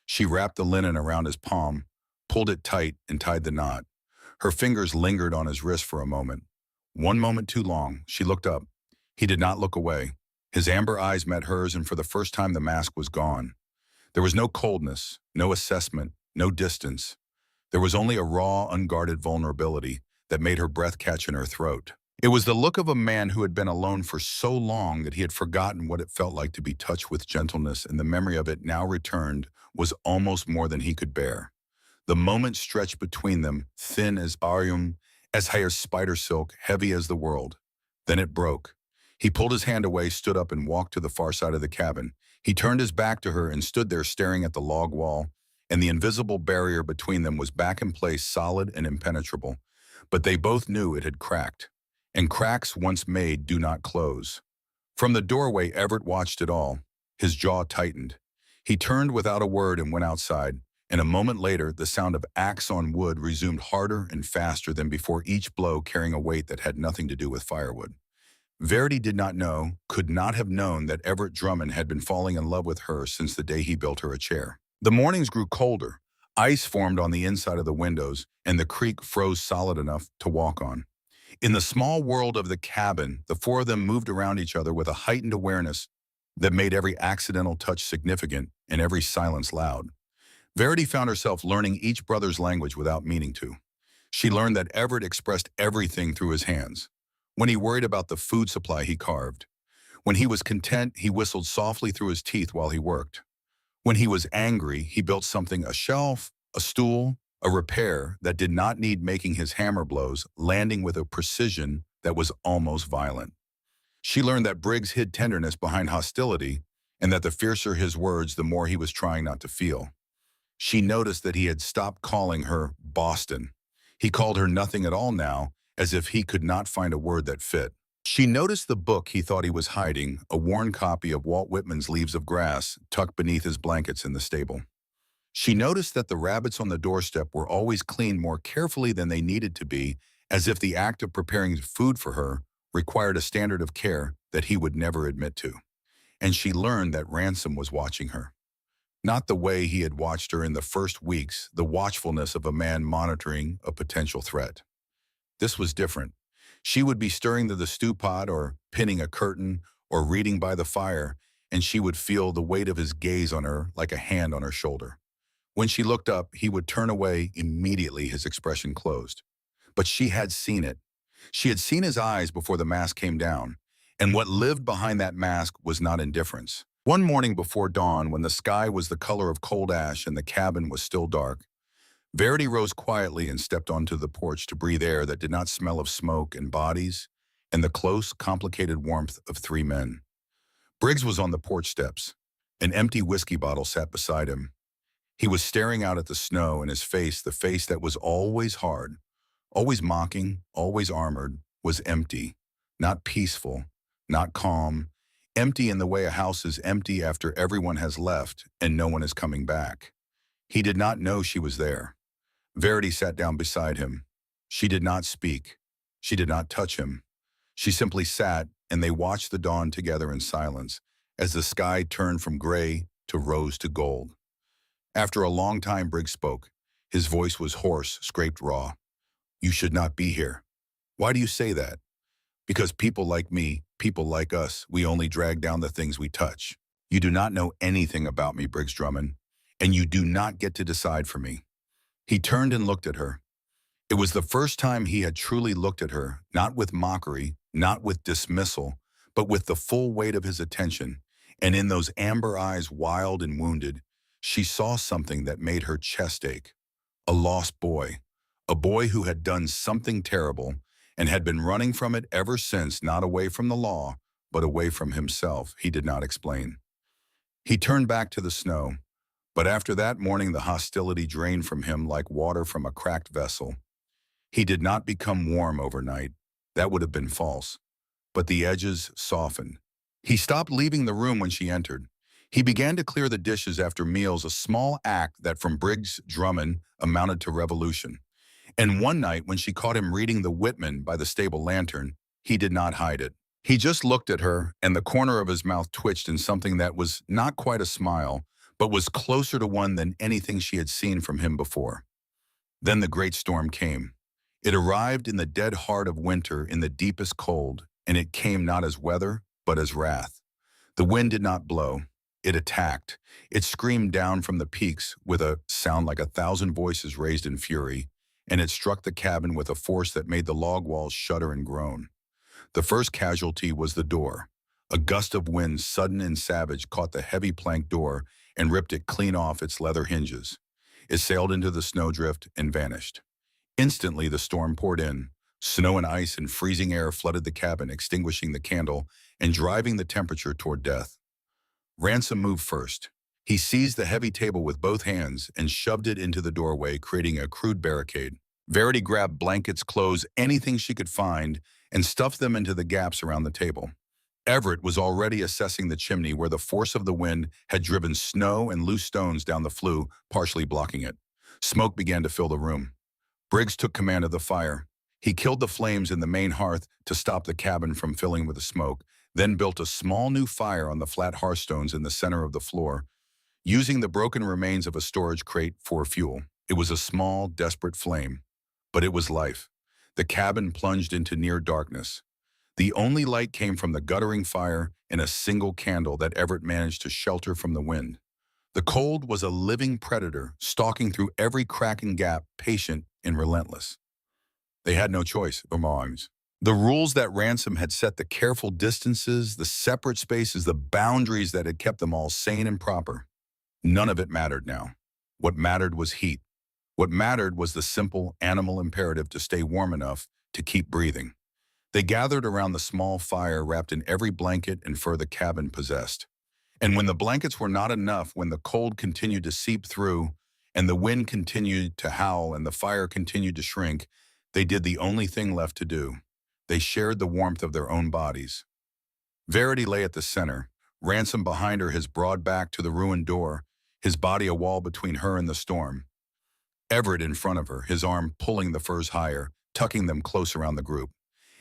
She wrapped the linen around his palm, pulled it tight, and tied the knot. Her fingers lingered on his wrist for a moment. One moment too long. She looked up. He did not look away. His amber eyes met hers, and for the first time the mask was gone. There was no coldness, no assessment, no distance. There was only a raw, unguarded vulnerability that made her breath catch in her throat. It was the look of a man who had been alone for so long that he had forgotten what it felt like to be touched with gentleness, and the memory of it now returned was almost more than he could bear. The moment stretched between them, thin as barium, as high as spider silk, heavy as the world. Then it broke. He pulled his hand away, stood up, and walked to the far side of the cabin. He turned his back to her and stood there staring at the log wall, and the invisible barrier between them was back in place, solid and impenetrable. But they both knew it had cracked, and cracks once made do not close. From the doorway, Everett watched it all. His jaw tightened. He turned without a word and went outside, and a moment later, the sound of axe on wood resumed harder and faster than before, each blow carrying a weight that had nothing to do with firewood. Verity did not know, could not have known, that Everett Drummond had been falling in love with her since the day he built her a chair. The mornings grew colder. Ice formed on the inside of the windows, and the creek froze solid enough to walk on. In the small world of the cabin, the four of them moved around each other with a heightened awareness that made every accidental touch significant and every silence loud. Verity found herself learning each brother's language without meaning to. She learned that Everett expressed everything through his hands. When he worried about the food supply, he carved. When he was content, he whistled softly through his teeth while he worked. When he was angry, he built something, a shelf, a stool, a repair that did not need making his hammer blows, landing with a precision that was almost violent. She learned that Briggs hid tenderness behind hostility, and that the fiercer his words, the more he was trying not to feel. She noticed that he had stopped calling her Boston. He called her nothing at all now, as if he could not find a word that fit. She noticed the book he thought he was hiding, a worn copy of Walt Whitman's Leaves of Grass, tucked beneath his blankets in the stable. She noticed that the rabbits on the doorstep were always cleaned more carefully than they needed to be, as if the act of preparing food for her required a standard of care that he would never admit to. And she learned that Ransom was watching her. Not the way he had watched her in the first weeks, the watchfulness of a man monitoring a potential threat. This was different. She would be stirring the stew pot or pinning a curtain or reading by the fire, and she would feel the weight of his gaze on her like a hand on her shoulder. When she looked up, he would turn away immediately, his expression closed. But she had seen it. She had seen his eyes before the mask came down, and what lived behind that mask was not indifference. One morning before dawn, when the sky was the color of cold ash and the cabin was still dark, Verity rose quietly and stepped onto the porch to breathe air that did not smell of smoke and bodies and the close, complicated warmth of three men. Briggs was on the porch steps. An empty whiskey bottle sat beside him. He was staring out at the snow, and his face, the face that was always hard, always mocking, always armored, was empty, not peaceful, not calm, empty in the way a house is empty after everyone has left and no one is coming back. He did not know she was there. Verity sat down beside him. She did not speak. She did not touch him. She simply sat, and they watched the dawn together in silence as the sky turned from gray to rose to gold. After a long time, Briggs spoke. His voice was hoarse, scraped raw. "You should not be here." "Why do you say that?" "Because people like me, people like us, we only drag down the things we touch. You do not know anything about me, Briggs Drummond, and you do not get to decide for me." He turned and looked at her. It was the first time he had truly looked at her, not with mockery, not with dismissal, but with the full weight of his attention, And in those amber eyes, wild and wounded, she saw something that made her chest ache. A lost boy. A boy who had done something terrible and had been running from it ever since, not away from the law, but away from himself, he did not explain. He turned back to the snow, but after that morning the hostility drained from him like water from a cracked vessel. He did not become warm overnight. That would have been false. But the edges softened. He stopped leaving the room when she entered. He began to clear the dishes after meals, a small act that from Briggs Drummond amounted to revolution. And one night when she caught him reading The Whitman by the stable lantern, he did not hide it. He just looked at her, and the corner of his mouth twitched in something that was not quite a smile, but was closer to one than anything she had seen from him before. Then the great storm came. It arrived in the dead heart of winter, in the deepest cold, and it came not as weather, but as wrath. The wind did not blow. It attacked. It screamed down from the peaks with a sound like 1,000 voices raised in fury, and it struck the cabin with a force that made the log walls shudder and groan. The first casualty was the door. A gust of wind, sudden and savage, caught the heavy plank door and ripped it clean off its leather hinges. It sailed into the snowdrift and vanished. Instantly the storm poured in. Snow and ice and freezing air flooded the cabin, extinguishing the candle and driving the temperature toward death. Ransom moved first. He seized the heavy table with both hands and shoved it into the doorway, creating a crude barricade. Verity grabbed blankets, clothes, anything she could find, and stuffed them into the gaps around the table. Everett was already assessing the chimney where the force of the wind had driven snow and loose stones down the flue, partially blocking it. Smoke began to fill the room. Briggs took command of the fire. He killed the flames in the main hearth to stop the cabin from filling with the smoke, then built a small new fire on the flat hearthstones in the center of the floor, using the broken remains of a storage crate for fuel. It was a small, desperate flame, but it was life. The cabin plunged into near darkness. The only light came from the guttering fire and a single candle that Everett managed to shelter from the wind. The cold was a living predator, stalking through every crack and gap, patient and relentless. They had no choice, Omar's. The rules that Ransom had set, the careful distances, the separate spaces, the boundaries that had kept them all sane and proper. None of it mattered now. What mattered was heat. What mattered was the simple animal imperative to stay warm enough to keep breathing. They gathered around the small fire, wrapped in every blanket and fur the cabin possessed. And when the blankets were not enough, when the cold continued to seep through, and the wind continued to howl, and the fire continued to shrink, they did the only thing left to do. They shared the warmth of their own bodies. Verity lay at the center, Ransom behind her, his broad back to the ruined door, his body a wall between her and the storm. Everett in front of her, his arm pulling the furs higher, tucking them close around the group.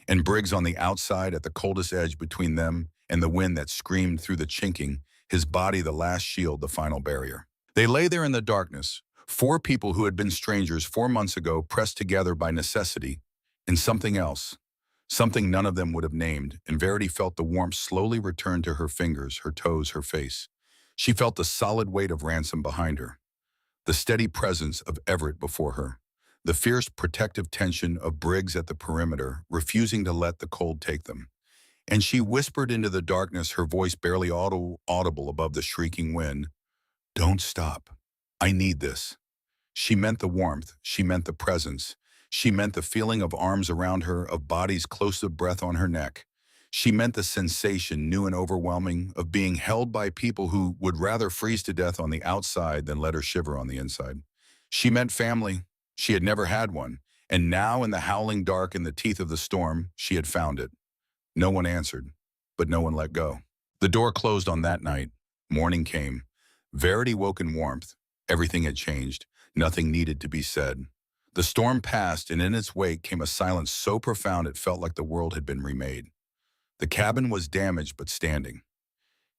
And Briggs on the outside at the coldest edge between them and the wind that screamed through the chinking, his body the last shield, the final barrier. They lay there in the darkness, four people who had been strangers 4 months ago, pressed together by necessity, and something else. Something none of them would have named, and Verity felt the warmth slowly return to her fingers, her toes, her face. She felt the solid weight of Ransom behind her, the steady presence of Everett before her, the fierce protective tension of Briggs at the perimeter, refusing to let the cold take them. And she whispered into the darkness, her voice barely audible above the shrieking wind, "Don't stop. I need this." She meant the warmth. She meant the presence. She meant the feeling of arms around her, of bodies close to breath on her neck. She meant the sensation, new and overwhelming, of being held by people who would rather freeze to death on the outside than let her shiver on the inside. She meant family. She had never had one. And now, in the howling dark, in the teeth of the storm, she had found it. No one answered, but no one let go. The door closed on that night. Morning came. Verity woke in warmth. Everything had changed. Nothing needed to be said. The storm passed, and in its wake came a silence so profound it felt like the world had been remade. The cabin was damaged but standing.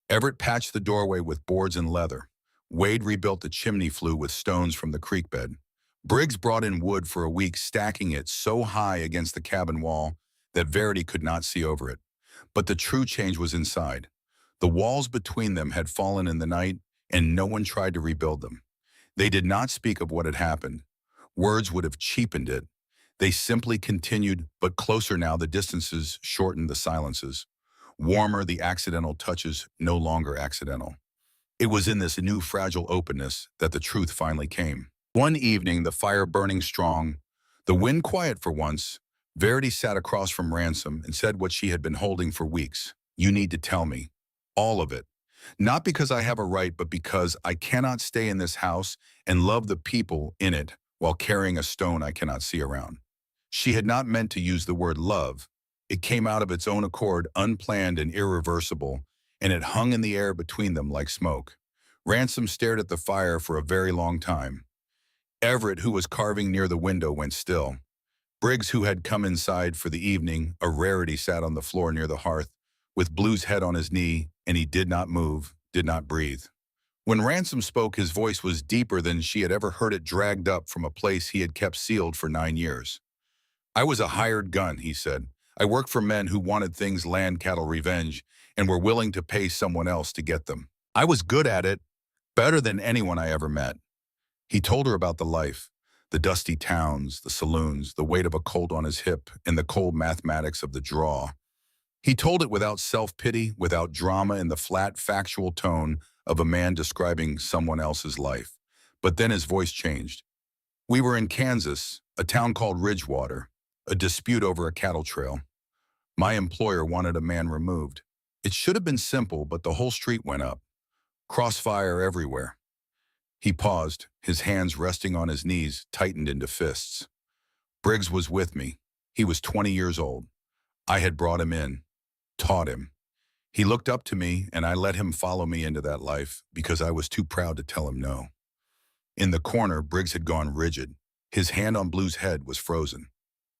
Everett patched the doorway with boards and leather. Wade rebuilt the chimney flue with stones from the creek bed. Briggs brought in wood for a week, stacking it so high against the cabin wall that Verity could not see over it. But the true change was inside. The walls between them had fallen in the night, and no one tried to rebuild them. They did not speak of what had happened. Words would have cheapened it. They simply continued, but closer now, the distances shortened the silences. Warmer, the accidental touches no longer accidental. It was in this new fragile openness that the truth finally came. One evening, the fire burning strong, the wind quiet for once, Verity sat across from Ransom and said what she had been holding for weeks. You need to tell me. All of it. Not because I have a right, but because I cannot stay in this house and love the people in it while carrying a stone I cannot see around. She had not meant to use the word love. It came out of its own accord, unplanned and irreversible, and it hung in the air between them like smoke. Ransom stared at the fire for a very long time. Everett, who was carving near the window, went still. Briggs, who had come inside for the evening, a rarity, sat on the floor near the hearth, with Blue's head on his knee, and he did not move, did not breathe. When Ransom spoke, his voice was deeper than she had ever heard it, dragged up from a place he had kept sealed for 9 years. I was a hired gun, he said. I worked for men who wanted things land, cattle, revenge, and were willing to pay someone else to get them. I was good at it, better than anyone I ever met. He told her about the life, the dusty towns, the saloons, the weight of a Colt on his hip, and the cold mathematics of the draw. He told it without self-pity, without drama, in the flat, factual tone of a man describing someone else's life. But then his voice changed. We were in Kansas, a town called Ridgewater, a dispute over a cattle trail. My employer wanted a man removed. It should have been simple, but the whole street went up. Crossfire everywhere. He paused, his hands resting on his knees, tightened into fists. Briggs was with me. He was 20 years old. I had brought him in, taught him. He looked up to me, and I let him follow me into that life because I was too proud to tell him no. In the corner, Briggs had gone rigid. His hand on Blue's head was frozen.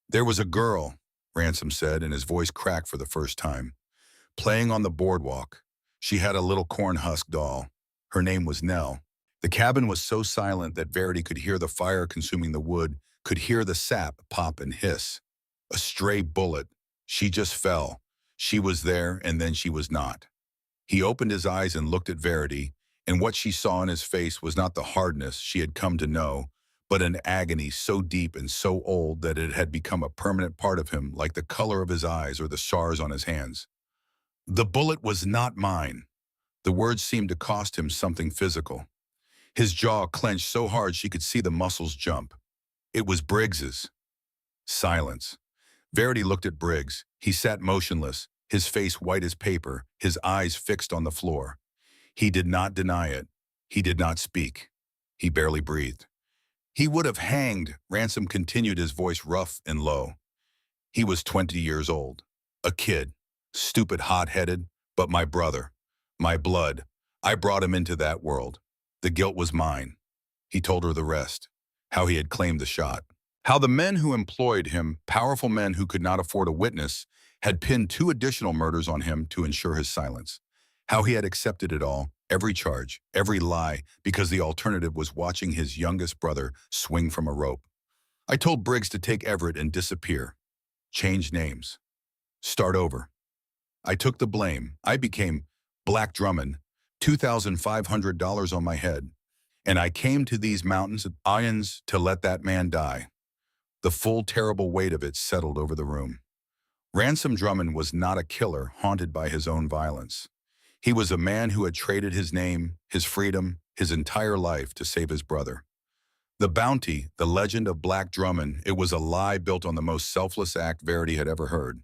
There was a girl, Ransom said, and his voice cracked for the first time, playing on the boardwalk. She had a little corn husk doll. Her name was Nell. The cabin was so silent that Verity could hear the fire consuming the wood, could hear the sap pop and hiss. A stray bullet. She just fell. She was there, and then she was not. He opened his eyes and looked at Verity, and what she saw in his face was not the hardness she had come to know, but an agony so deep and so old that it had become a permanent part of him, like the color of his eyes or the scars on his hands. The bullet was not mine. The words seemed to cost him something physical. His jaw clenched so hard she could see the muscles jump. It was Briggs's. Silence. Verity looked at Briggs. He sat motionless, his face white as paper, his eyes fixed on the floor. He did not deny it. He did not speak. He barely breathed. He would have hanged, Ransom continued, his voice rough and low. He was 20 years old. A kid. Stupid, hot-headed, but my brother. My blood. I brought him into that world. The guilt was mine. He told her the rest. How he had claimed the shot. How the men who employed him, powerful men who could not afford a witness, had pinned 2 additional murders on him to ensure his silence. How he had accepted it all, every charge, every lie, because the alternative was watching his youngest brother swing from a rope. I told Briggs to take Everett and disappear. Change names. Start over. I took the blame. I became Black Drummond, $2,500 on my head. And I came to these mountains of ions to let that man die. The full, terrible weight of it settled over the room. Ransom Drummond was not a killer haunted by his own violence. He was a man who had traded his name, his freedom, his entire life to save his brother. The bounty, the legend of Black Drummond, it was a lie built on the most selfless act Verity had ever heard.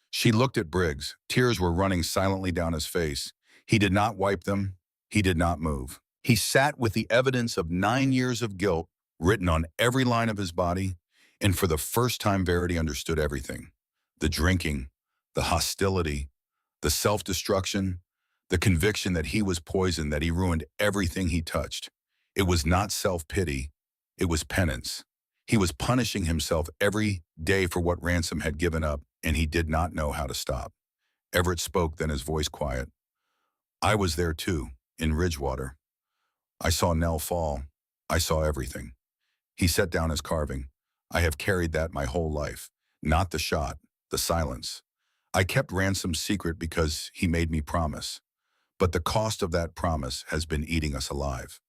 She looked at Briggs. Tears were running silently down his face. He did not wipe them. He did not move. He sat with the evidence of 9 years of guilt written on every line of his body, and for the first time Verity understood everything. The drinking, the hostility, the self-destruction, the conviction that he was poison, that he ruined everything he touched. It was not self-pity, it was penance. He was punishing himself every day for what Ransom had given up, and he did not know how to stop. Everett spoke, then his voice quiet. I was there too, in Ridgewater. I saw Nell fall. I saw everything. He set down his carving. I have carried that my whole life. Not the shot, the silence. I kept Ransom's secret because he made me promise. But the cost of that promise has been eating us alive.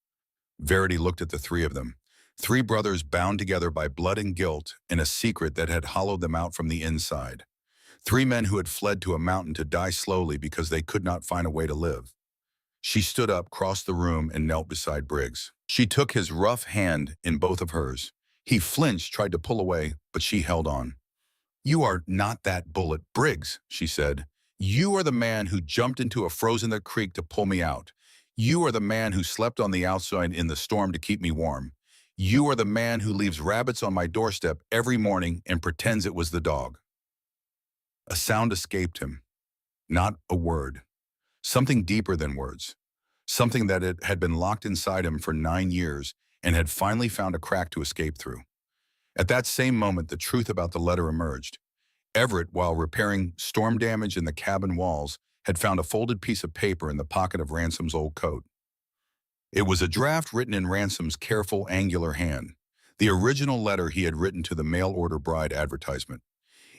Verity looked at the 3 of them. 3 brothers bound together by blood and guilt in a secret that had hollowed them out from the inside. 3 men who had fled to a mountain to die slowly because they could not find a way to live. She stood up, crossed the room, and knelt beside Briggs. She took his rough hand in both of hers. He flinched, tried to pull away, but she held on. "You are not that bullet, Briggs," she said. "You are the man who jumped into a frozen creek to pull me out. You are the man who slept on the outside in the storm to keep me warm. You are the man who leaves rabbits on my doorstep every morning and pretends it was the dog." A sound escaped him. Not a word. Something deeper than words. Something that it had been locked inside him for 9 years and had finally found a crack to escape through. At that same moment, the truth about the letter emerged. Everett, while repairing storm damage in the cabin walls, had found a folded piece of paper in the pocket of Ransom's old coat. It was a draft written in Ransom's careful, angular hand, the original letter he had written to the mail-order bride advertisement.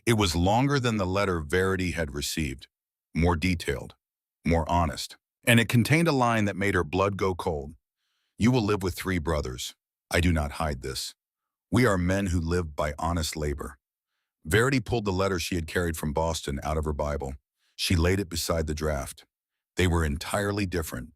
It was longer than the letter Verity had received, more detailed, more honest, and it contained a line that made her blood go cold. "You will live with 3 brothers. I do not hide this. We are men who live by honest labor." Verity pulled the letter she had carried from Boston out of her Bible. She laid it beside the draft. They were entirely different.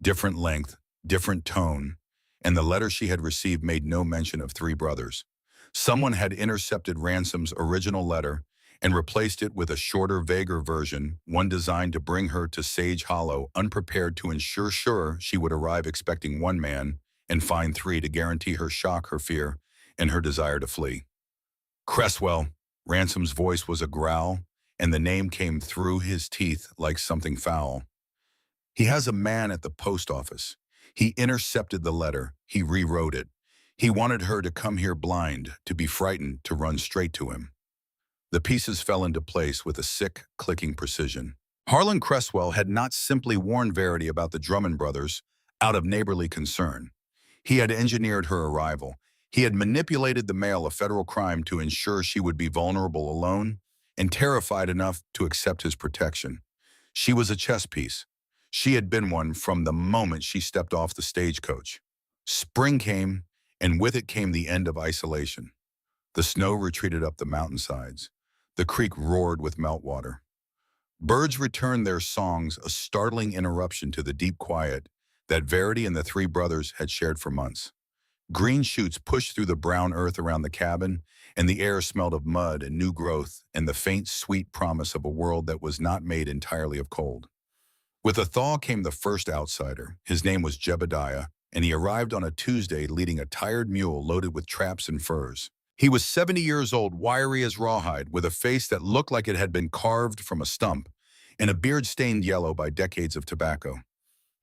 Different length, different tone, and the letter she had received made no mention of 3 brothers. Someone had intercepted Ransom's original letter and replaced it with a shorter, vaguer version, one designed to bring her to Sage Hollow unprepared, to ensure she would arrive expecting 1 man and find 3 to guarantee her shock, her fear, and her desire to flee. "Cresswell." Ransom's voice was a growl, and the name came through his teeth like something foul. "He has a man at the post office. He intercepted the letter. He rewrote it. He wanted her to come here blind, to be frightened, to run straight to him." The pieces fell into place with a sick, clicking precision. Harlan Cresswell had not simply warned Verity about the Drummond brothers out of neighborly concern. He had engineered her arrival. He had manipulated the mail, a federal crime, to ensure she would be vulnerable, alone, and terrified enough to accept his protection. She was a chess piece. She had been one from the moment she stepped off the stagecoach. Spring came, and with it came the end of isolation. The snow retreated up the mountainsides. The creek roared with meltwater. Birds returned their songs, a startling interruption to the deep quiet that Verity and the 3 brothers had shared for months. Green shoots pushed through the brown earth around the cabin, and the air smelled of mud and new growth and the faint, sweet promise of a world that was not made entirely of cold. With a thaw came the first outsider. His name was Jebediah, and he arrived on a Tuesday leading a tired mule loaded with traps and furs. He was 70 years old, wiry as rawhide, with a face that looked like it had been carved from a stump, and a beard stained yellow by decades of tobacco.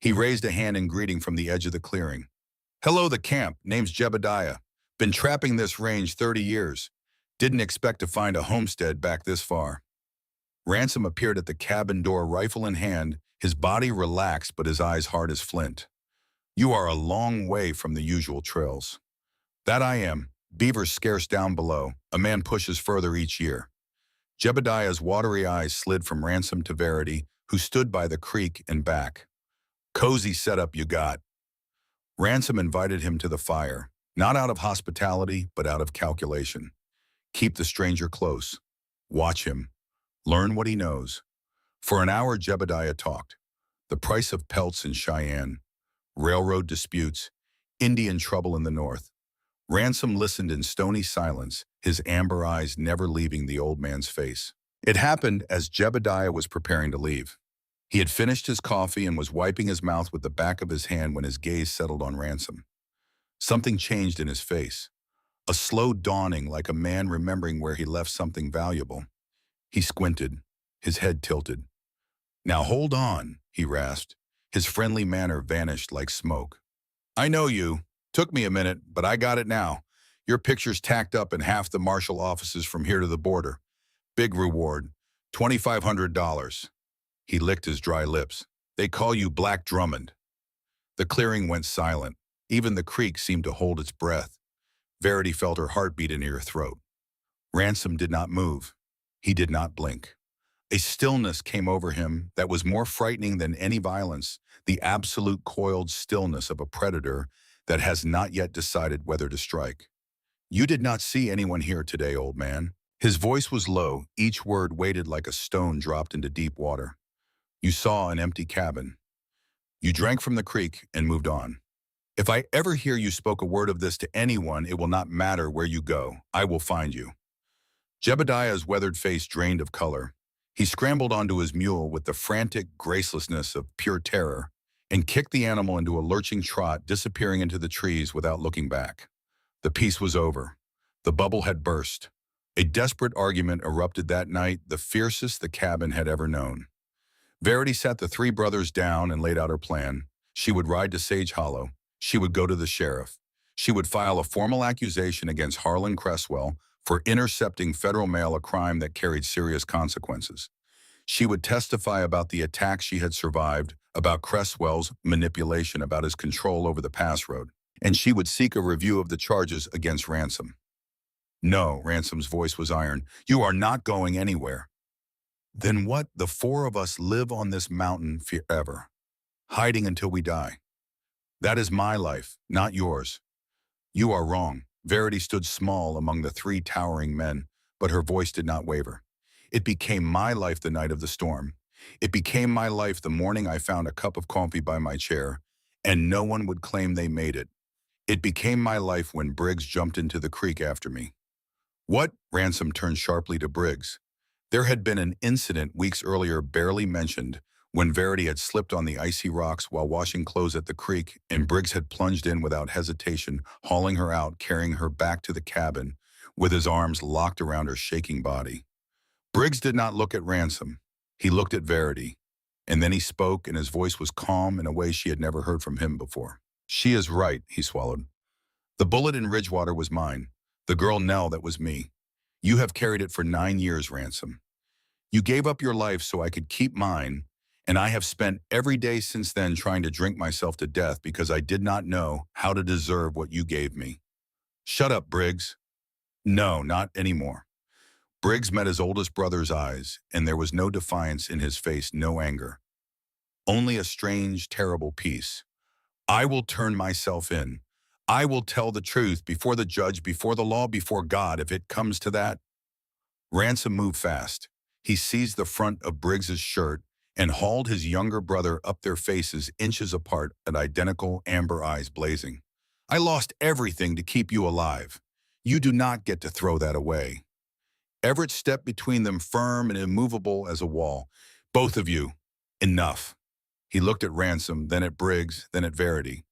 He raised a hand in greeting from the edge of the clearing. "Hello, the camp. Name's Jebediah. Been trapping this range 30 years. Didn't expect to find a homestead back this far." Ransom appeared at the cabin door, rifle in hand, his body relaxed but his eyes hard as flint. "You are a long way from the usual trails." "That I am. Beavers scarce down below. A man pushes further each year." Jebediah's watery eyes slid from Ransom to Verity, who stood by the creek and back. "Cozy setup you got." Ransom invited him to the fire, not out of hospitality, but out of calculation. Keep the stranger close. Watch him. Learn what he knows. For an hour, Jebediah talked. The price of pelts in Cheyenne, railroad disputes, Indian trouble in the north. Ransom listened in stony silence, his amber eyes never leaving the old man's face. It happened as Jebediah was preparing to leave. He had finished his coffee and was wiping his mouth with the back of his hand when his gaze settled on Ransom. Something changed in his face. A slow dawning, like a man remembering where he left something valuable. He squinted, his head tilted. "Now hold on," he rasped. His friendly manner vanished like smoke. "I know you. Took me a minute, but I got it now. Your picture's tacked up in half the marshal offices from here to the border. Big reward, $2,500. He licked his dry lips. "They call you Black Drummond." The clearing went silent. Even the creek seemed to hold its breath. Verity felt her heartbeat in her throat. Ransom did not move. He did not blink. A stillness came over him that was more frightening than any violence, the absolute coiled stillness of a predator that has not yet decided whether to strike. "You did not see anyone here today, old man." His voice was low, each word weighted like a stone dropped into deep water. You saw an empty cabin. You drank from the creek and moved on. If I ever hear you spoke a word of this to anyone, it will not matter where you go. I will find you. Jebediah's weathered face drained of color. He scrambled onto his mule with the frantic gracelessness of pure terror and kicked the animal into a lurching trot, disappearing into the trees without looking back. The peace was over. The bubble had burst. A desperate argument erupted that night, the fiercest the cabin had ever known. Verity sat the three brothers down and laid out her plan. She would ride to Sage Hollow. She would go to the sheriff. She would file a formal accusation against Harlan Cresswell for intercepting federal mail, a crime that carried serious consequences. She would testify about the attack she had survived, about Cresswell's manipulation, about his control over the pass road, and she would seek a review of the charges against Ransom. No, Ransom's voice was iron. You are not going anywhere. Then what? The four of us live on this mountain forever, hiding until we die. That is my life, not yours. You are wrong. Verity stood small among the three towering men, but her voice did not waver. It became my life the night of the storm. It became my life the morning I found a cup of coffee by my chair, and no one would claim they made it. It became my life when Briggs jumped into the creek after me. What? Ransom turned sharply to Briggs. There had been an incident weeks earlier, barely mentioned, when Verity had slipped on the icy rocks while washing clothes at the creek, and Briggs had plunged in without hesitation, hauling her out, carrying her back to the cabin, with his arms locked around her shaking body. Briggs did not look at Ransom. He looked at Verity, and then he spoke, and his voice was calm in a way she had never heard from him before. She is right, he swallowed. The bullet in Ridgewater was mine. The girl Nell, that was me. You have carried it for 9 years, Ransom. You gave up your life so I could keep mine, and I have spent every day since then trying to drink myself to death because I did not know how to deserve what you gave me. Shut up, Briggs. No, not anymore. Briggs met his oldest brother's eyes, and there was no defiance in his face, no anger. Only a strange, terrible peace. I will turn myself in. I will tell the truth before the judge, before the law, before God, if it comes to that. Ransom moved fast. He seized the front of Briggs's shirt and hauled his younger brother up, their faces inches apart and identical, amber eyes blazing. I lost everything to keep you alive. You do not get to throw that away. Everett stepped between them, firm and immovable as a wall. Both of you, enough. He looked at Ransom, then at Briggs, then at Verity.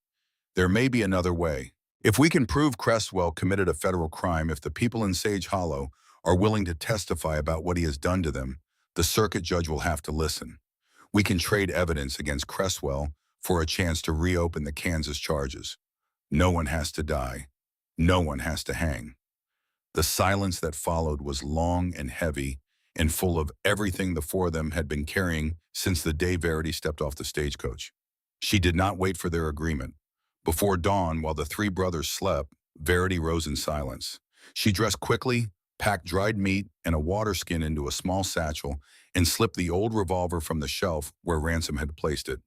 There may be another way. If we can prove Cresswell committed a federal crime, if the people in Sage Hollow are willing to testify about what he has done to them, the circuit judge will have to listen. We can trade evidence against Cresswell for a chance to reopen the Kansas charges. No one has to die. No one has to hang. The silence that followed was long and heavy and full of everything the four of them had been carrying since the day Verity stepped off the stagecoach. She did not wait for their agreement. Before dawn, while the three brothers slept, Verity rose in silence. She dressed quickly, packed dried meat and a water skin into a small satchel, and slipped the old revolver from the shelf where Ransom had placed it.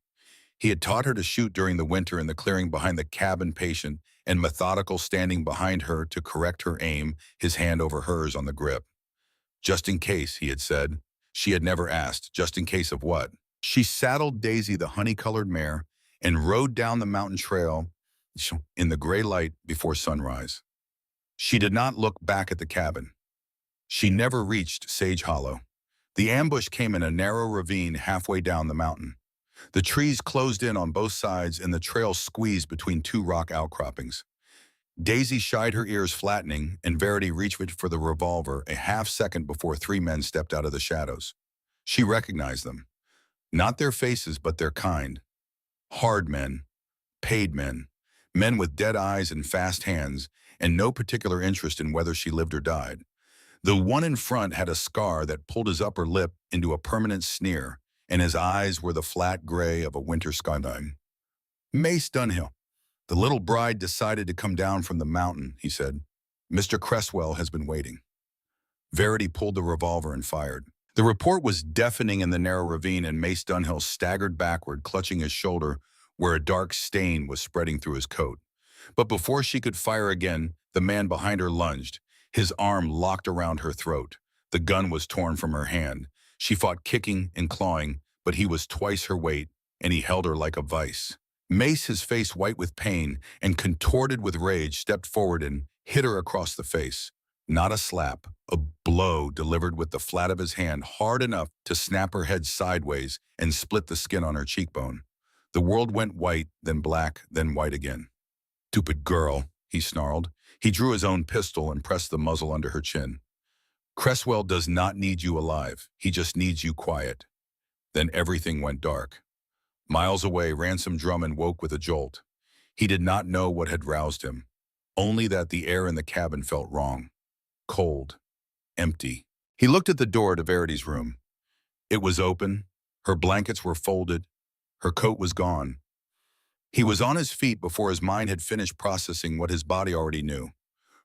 He had taught her to shoot during the winter in the clearing behind the cabin, patient and methodical, standing behind her to correct her aim, his hand over hers on the grip. Just in case, he had said. She had never asked, just in case of what? She saddled Daisy, the honey-colored mare, and rode down the mountain trail in the gray light before sunrise. She did not look back at the cabin. She never reached Sage Hollow. The ambush came in a narrow ravine halfway down the mountain. The trees closed in on both sides and the trail squeezed between two rock outcroppings. Daisy shied her ears, flattening, and Verity reached for the revolver a half-second before three men stepped out of the shadows. She recognized them. Not their faces, but their kind. Hard men, paid men, men with dead eyes and fast hands, and no particular interest in whether she lived or died. The one in front had a scar that pulled his upper lip into a permanent sneer, and his eyes were the flat gray of a winter skyline. Mace Dunhill. The little bride decided to come down from the mountain, he said. Mr. Cresswell has been waiting. Verity pulled the revolver and fired. The report was deafening in the narrow ravine, and Mace Dunhill staggered backward, clutching his shoulder where a dark stain was spreading through his coat. But before she could fire again, the man behind her lunged. His arm locked around her throat. The gun was torn from her hand. She fought kicking and clawing, but he was twice her weight, and he held her like a vice. Mace, his face white with pain and contorted with rage, stepped forward and hit her across the face. Not a slap, a blow delivered with the flat of his hand hard enough to snap her head sideways and split the skin on her cheekbone. The world went white, then black, then white again. "Stupid girl," he snarled. He drew his own pistol and pressed the muzzle under her chin. "Cresswell does not need you alive. He just needs you quiet." Then everything went dark. Miles away, Ransom Drummond woke with a jolt. He did not know what had roused him, only that the air in the cabin felt wrong. Cold. Empty. He looked at the door to Verity's room. It was open. Her blankets were folded. Her coat was gone. He was on his feet before his mind had finished processing what his body already knew.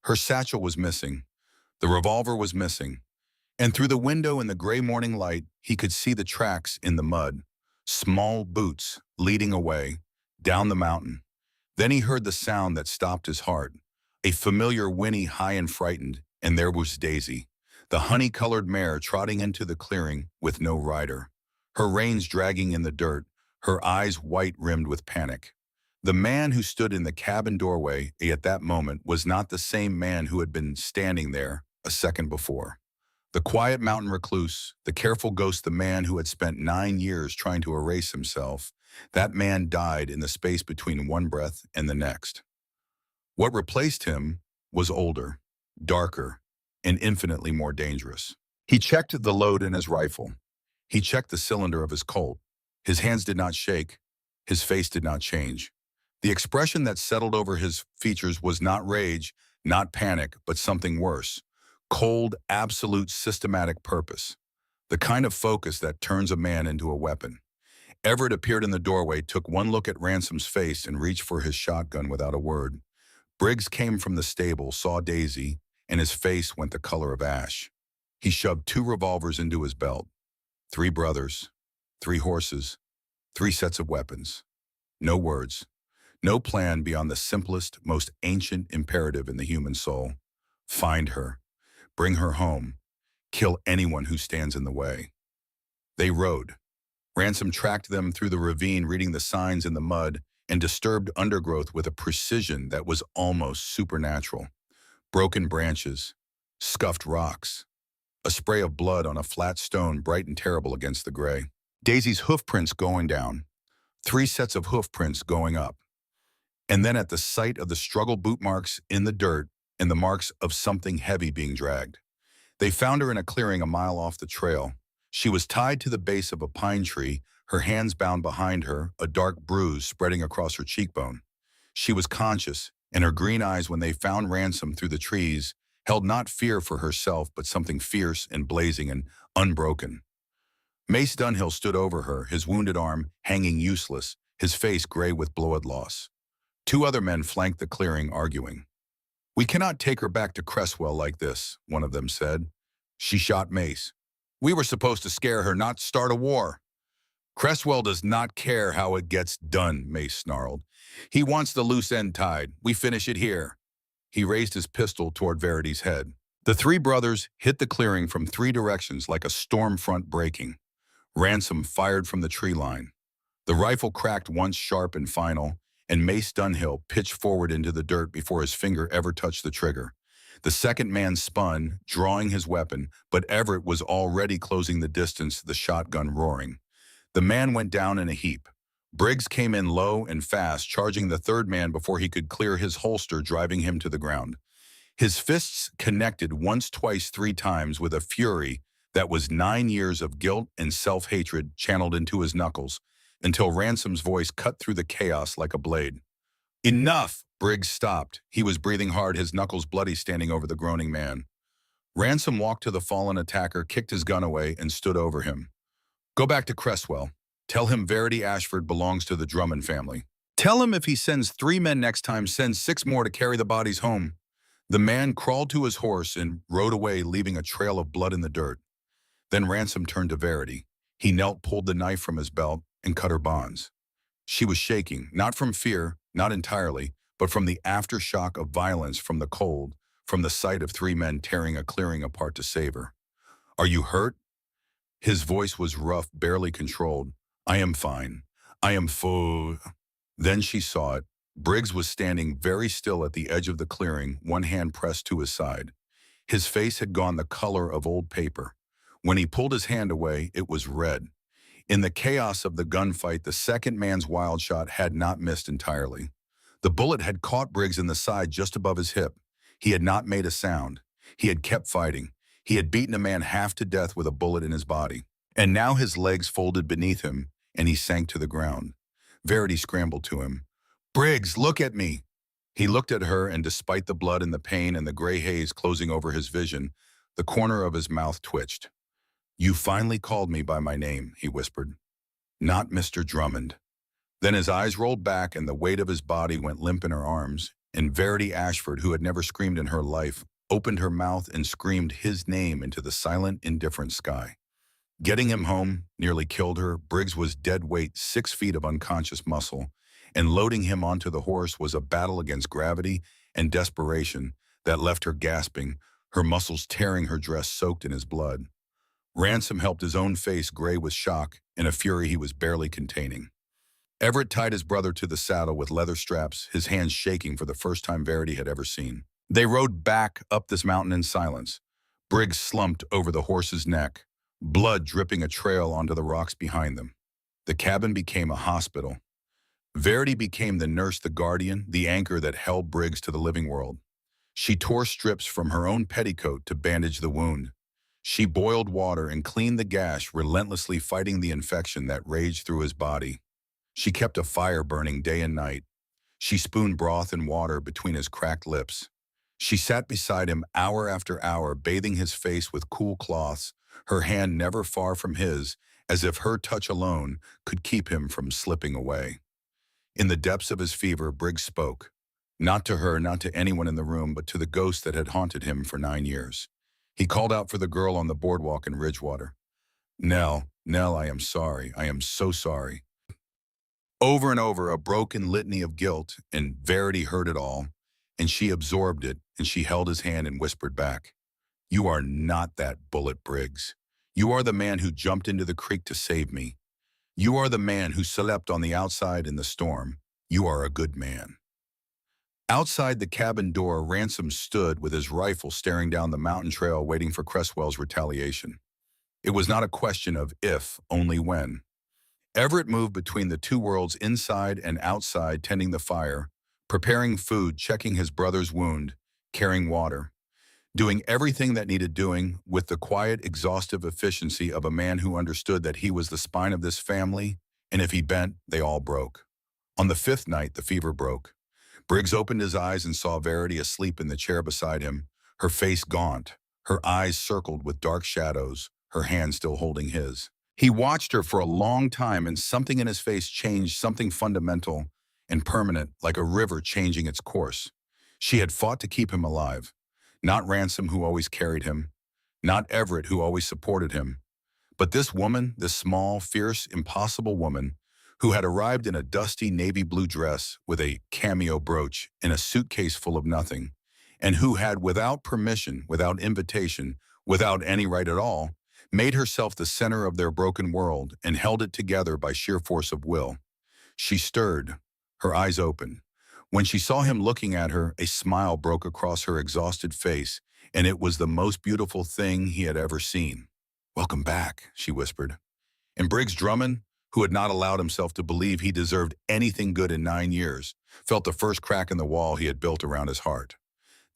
Her satchel was missing. The revolver was missing. And through the window in the gray morning light, he could see the tracks in the mud. Small boots leading away, down the mountain. Then he heard the sound that stopped his heart. A familiar whinny, high and frightened, and there was Daisy, the honey-colored mare trotting into the clearing with no rider. Her reins dragging in the dirt, her eyes white-rimmed with panic. The man who stood in the cabin doorway at that moment was not the same man who had been standing there a second before. The quiet mountain recluse, the careful ghost, the man who had spent 9 years trying to erase himself, that man died in the space between one breath and the next. What replaced him was older, darker, and infinitely more dangerous. He checked the load in his rifle. He checked the cylinder of his Colt. His hands did not shake. His face did not change. The expression that settled over his features was not rage, not panic, but something worse. Cold, absolute, systematic purpose. The kind of focus that turns a man into a weapon. Everett appeared in the doorway, took one look at Ransom's face, and reached for his shotgun without a word. Briggs came from the stable, saw Daisy, and his face went the color of ash. He shoved 2 revolvers into his belt. 3 brothers, 3 horses, 3 sets of weapons. No words. No plan beyond the simplest, most ancient imperative in the human soul. Find her. Bring her home. Kill anyone who stands in the way. They rode. Ransom tracked them through the ravine, reading the signs in the mud and disturbed undergrowth with a precision that was almost supernatural. Broken branches, scuffed rocks, a spray of blood on a flat stone bright and terrible against the gray. Daisy's hoofprints going down, 3 sets of hoofprints going up. And then at the sight of the struggle boot marks in the dirt and the marks of something heavy being dragged. They found her in a clearing a mile off the trail. She was tied to the base of a pine tree, her hands bound behind her, a dark bruise spreading across her cheekbone. She was conscious, and her green eyes, when they found Ransom through the trees, held not fear for herself, but something fierce and blazing and unbroken. Mace Dunhill stood over her, his wounded arm hanging useless, his face gray with blood loss. 2 other men flanked the clearing, arguing. "We cannot take her back to Cresswell like this," one of them said. She shot Mace. "We were supposed to scare her, not start a war." "Cresswell does not care how it gets done," Mace snarled. "He wants the loose end tied. We finish it here." He raised his pistol toward Verity's head. The 3 brothers hit the clearing from 3 directions like a storm front breaking. Ransom fired from the tree line. The rifle cracked once sharp and final, and Mace Dunhill pitched forward into the dirt before his finger ever touched the trigger. The second man spun, drawing his weapon, but Everett was already closing the distance, the shotgun roaring. The man went down in a heap. Briggs came in low and fast, charging the 3rd man before he could clear his holster, driving him to the ground. His fists connected once, twice, 3 times with a fury that was 9 years of guilt and self-hatred channeled into his knuckles, until Ransom's voice cut through the chaos like a blade. "Enough!" Briggs stopped. He was breathing hard, his knuckles bloody, standing over the groaning man. Ransom walked to the fallen attacker, kicked his gun away, and stood over him. "Go back to Cresswell. Tell him Verity Ashford belongs to the Drummond family. Tell him if he sends 3 men next time, send 6 more to carry the bodies home." The man crawled to his horse and rode away, leaving a trail of blood in the dirt. Then Ransom turned to Verity. He knelt, pulled the knife from his belt, and cut her bonds. She was shaking, not from fear, not entirely, but from the aftershock of violence, from the cold, from the sight of three men tearing a clearing apart to save her. "Are you hurt?" His voice was rough, barely controlled. "I am fine. I am full." Then she saw it. Briggs was standing very still at the edge of the clearing, one hand pressed to his side. His face had gone the color of old paper. When he pulled his hand away, it was red. In the chaos of the gunfight, the second man's wild shot had not missed entirely. The bullet had caught Briggs in the side just above his hip. He had not made a sound. He had kept fighting. He had beaten a man half to death with a bullet in his body. And now his legs folded beneath him, and he sank to the ground. Verity scrambled to him. "Briggs, look at me!" He looked at her, and despite the blood and the pain and the gray haze closing over his vision, the corner of his mouth twitched. "You finally called me by my name," he whispered. "Not Mr. Drummond." Then his eyes rolled back and the weight of his body went limp in her arms, and Verity Ashford, who had never screamed in her life, opened her mouth and screamed his name into the silent, indifferent sky. Getting him home nearly killed her. Briggs was dead weight, 6 feet of unconscious muscle, and loading him onto the horse was a battle against gravity and desperation that left her gasping, her muscles tearing, her dress soaked in his blood. Ransom helped his own face gray with shock and a fury he was barely containing. Everett tied his brother to the saddle with leather straps, his hands shaking for the first time Verity had ever seen. They rode back up this mountain in silence. Briggs slumped over the horse's neck, blood dripping a trail onto the rocks behind them. The cabin became a hospital. Verity became the nurse, the guardian, the anchor that held Briggs to the living world. She tore strips from her own petticoat to bandage the wound. She boiled water and cleaned the gash, relentlessly fighting the infection that raged through his body. She kept a fire burning day and night. She spooned broth and water between his cracked lips. She sat beside him hour after hour, bathing his face with cool cloths, her hand never far from his, as if her touch alone could keep him from slipping away. In the depths of his fever, Briggs spoke. Not to her, not to anyone in the room, but to the ghost that had haunted him for 9 years. He called out for the girl on the boardwalk in Ridgewater. "Nell, Nell, I am sorry. I am so sorry." Over and over, a broken litany of guilt, and Verity heard it all, and she absorbed it, and she held his hand and whispered back, "You are not that bullet, Briggs. You are the man who jumped into the creek to save me. You are the man who slept on the outside in the storm. You are a good man." Outside the cabin door, Ransom stood with his rifle staring down the mountain trail waiting for Cresswell's retaliation. It was not a question of if, only when. Everett moved between the two worlds, inside and outside, tending the fire, preparing food, checking his brother's wound, carrying water, doing everything that needed doing with the quiet, exhaustive efficiency of a man who understood that he was the spine of this family, and if he bent, they all broke. On the 5th night, the fever broke. Briggs opened his eyes and saw Verity asleep in the chair beside him, her face gaunt, her eyes circled with dark shadows, her hand still holding his. He watched her for a long time, and something in his face changed, something fundamental and permanent, like a river changing its course. She had fought to keep him alive. Not Ransom, who always carried him. Not Everett, who always supported him. But this woman, this small, fierce, impossible woman, who had arrived in a dusty navy blue dress with a cameo brooch in a suitcase full of nothing, and who had, without permission, without invitation, without any right at all, made herself the center of their broken world and held it together by sheer force of will. She stirred, her eyes open. When she saw him looking at her, a smile broke across her exhausted face, and it was the most beautiful thing he had ever seen. "Welcome back," she whispered. And Briggs Drummond, who had not allowed himself to believe he deserved anything good in 9 years, felt the first crack in the wall he had built around his heart.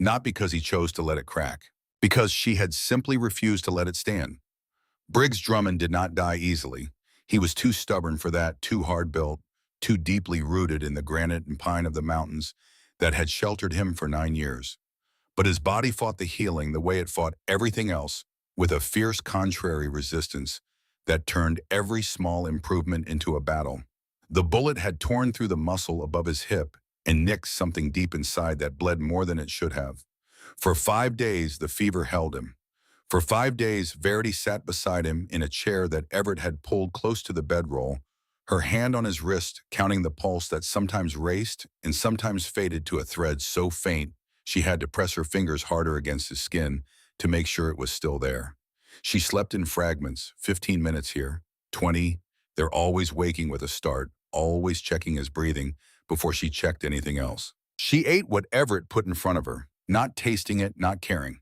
Not because he chose to let it crack, because she had simply refused to let it stand. Briggs Drummond did not die easily. He was too stubborn for that, too hard-built, too deeply rooted in the granite and pine of the mountains that had sheltered him for 9 years. But his body fought the healing the way it fought everything else, with a fierce contrary resistance that turned every small improvement into a battle. The bullet had torn through the muscle above his hip and nicked something deep inside that bled more than it should have. For 5 days, the fever held him. For 5 days, Verity sat beside him in a chair that Everett had pulled close to the bedroll, her hand on his wrist, counting the pulse that sometimes raced and sometimes faded to a thread so faint She had to press her fingers harder against his skin to make sure it was still there. She slept in fragments, 15 minutes here, 20. They're always waking with a start, always checking his breathing before she checked anything else. She ate whatever it put in front of her, not tasting it, not caring.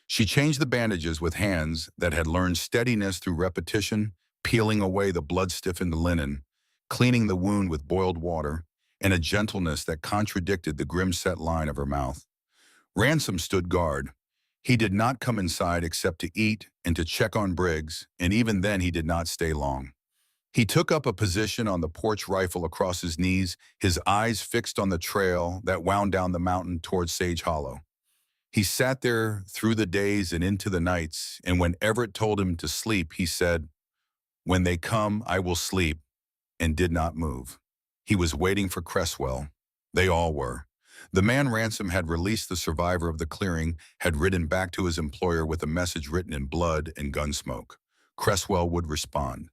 She changed the bandages with hands that had learned steadiness through repetition, peeling away the blood-stiffened linen, cleaning the wound with boiled water, and a gentleness that contradicted the grim-set line of her mouth. Ransom stood guard. He did not come inside except to eat and to check on Briggs, and even then he did not stay long. He took up a position on the porch rifle across his knees, his eyes fixed on the trail that wound down the mountain towards Sage Hollow. He sat there through the days and into the nights, and when Everett told him to sleep, he said, "When they come, I will sleep," and did not move. He was waiting for Cresswell. They all were. The man Ransom had released, the survivor of the clearing, had ridden back to his employer with a message written in blood and gun smoke. Cresswell would respond.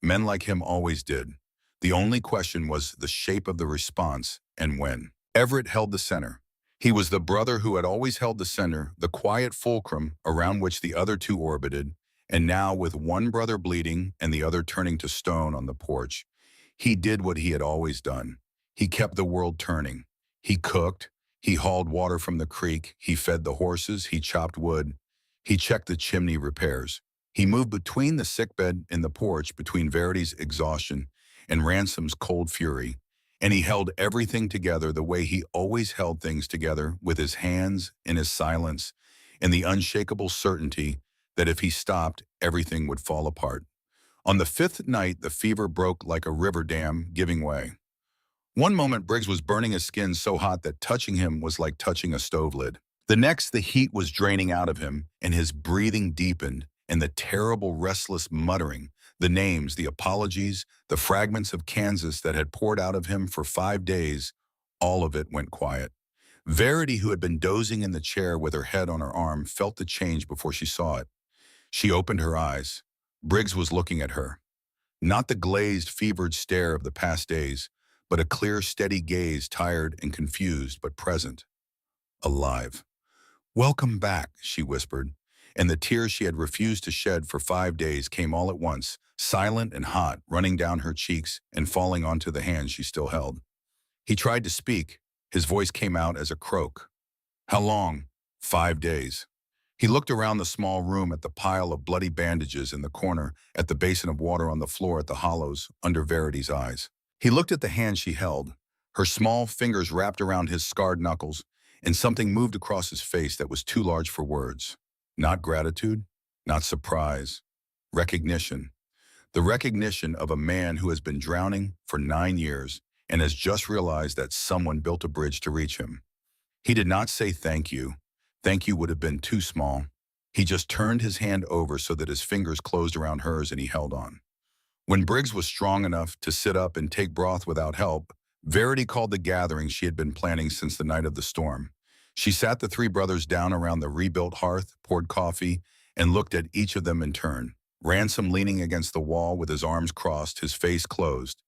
Men like him always did. The only question was the shape of the response and when. Everett held the center. He was the brother who had always held the center, the quiet fulcrum around which the other two orbited, and now with one brother bleeding and the other turning to stone on the porch, he did what he had always done. He kept the world turning. He cooked, he hauled water from the creek, he fed the horses, he chopped wood, he checked the chimney repairs. He moved between the sickbed and the porch, between Verity's exhaustion and Ransom's cold fury, and he held everything together the way he always held things together, with his hands and his silence and the unshakable certainty that if he stopped, everything would fall apart. On the fifth night, the fever broke like a river dam, giving way. One moment, Briggs was burning his skin so hot that touching him was like touching a stove lid. The next, the heat was draining out of him, and his breathing deepened, and the terrible, restless muttering, the names, the apologies, the fragments of Kansas that had poured out of him for 5 days, all of it went quiet. Verity, who had been dozing in the chair with her head on her arm, felt the change before she saw it. She opened her eyes. Briggs was looking at her. Not the glazed, fevered stare of the past days, but a clear, steady gaze, tired and confused, but present. Alive. "Welcome back," she whispered, and the tears she had refused to shed for 5 days came all at once, silent and hot, running down her cheeks and falling onto the hand she still held. He tried to speak. His voice came out as a croak. "How long?" "5 days." He looked around the small room, at the pile of bloody bandages in the corner, at the basin of water on the floor, at the hollows under Verity's eyes. He looked at the hand she held. Her small fingers wrapped around his scarred knuckles, and something moved across his face that was too large for words. Not gratitude, not surprise. Recognition. The recognition of a man who has been drowning for 9 years and has just realized that someone built a bridge to reach him. He did not say thank you. Thank you would have been too small. He just turned his hand over so that his fingers closed around hers, and he held on. When Briggs was strong enough to sit up and take broth without help, Verity called the gathering she had been planning since the night of the storm. She sat the 3 brothers down around the rebuilt hearth, poured coffee, and looked at each of them in turn. Ransom leaning against the wall with his arms crossed, his face closed.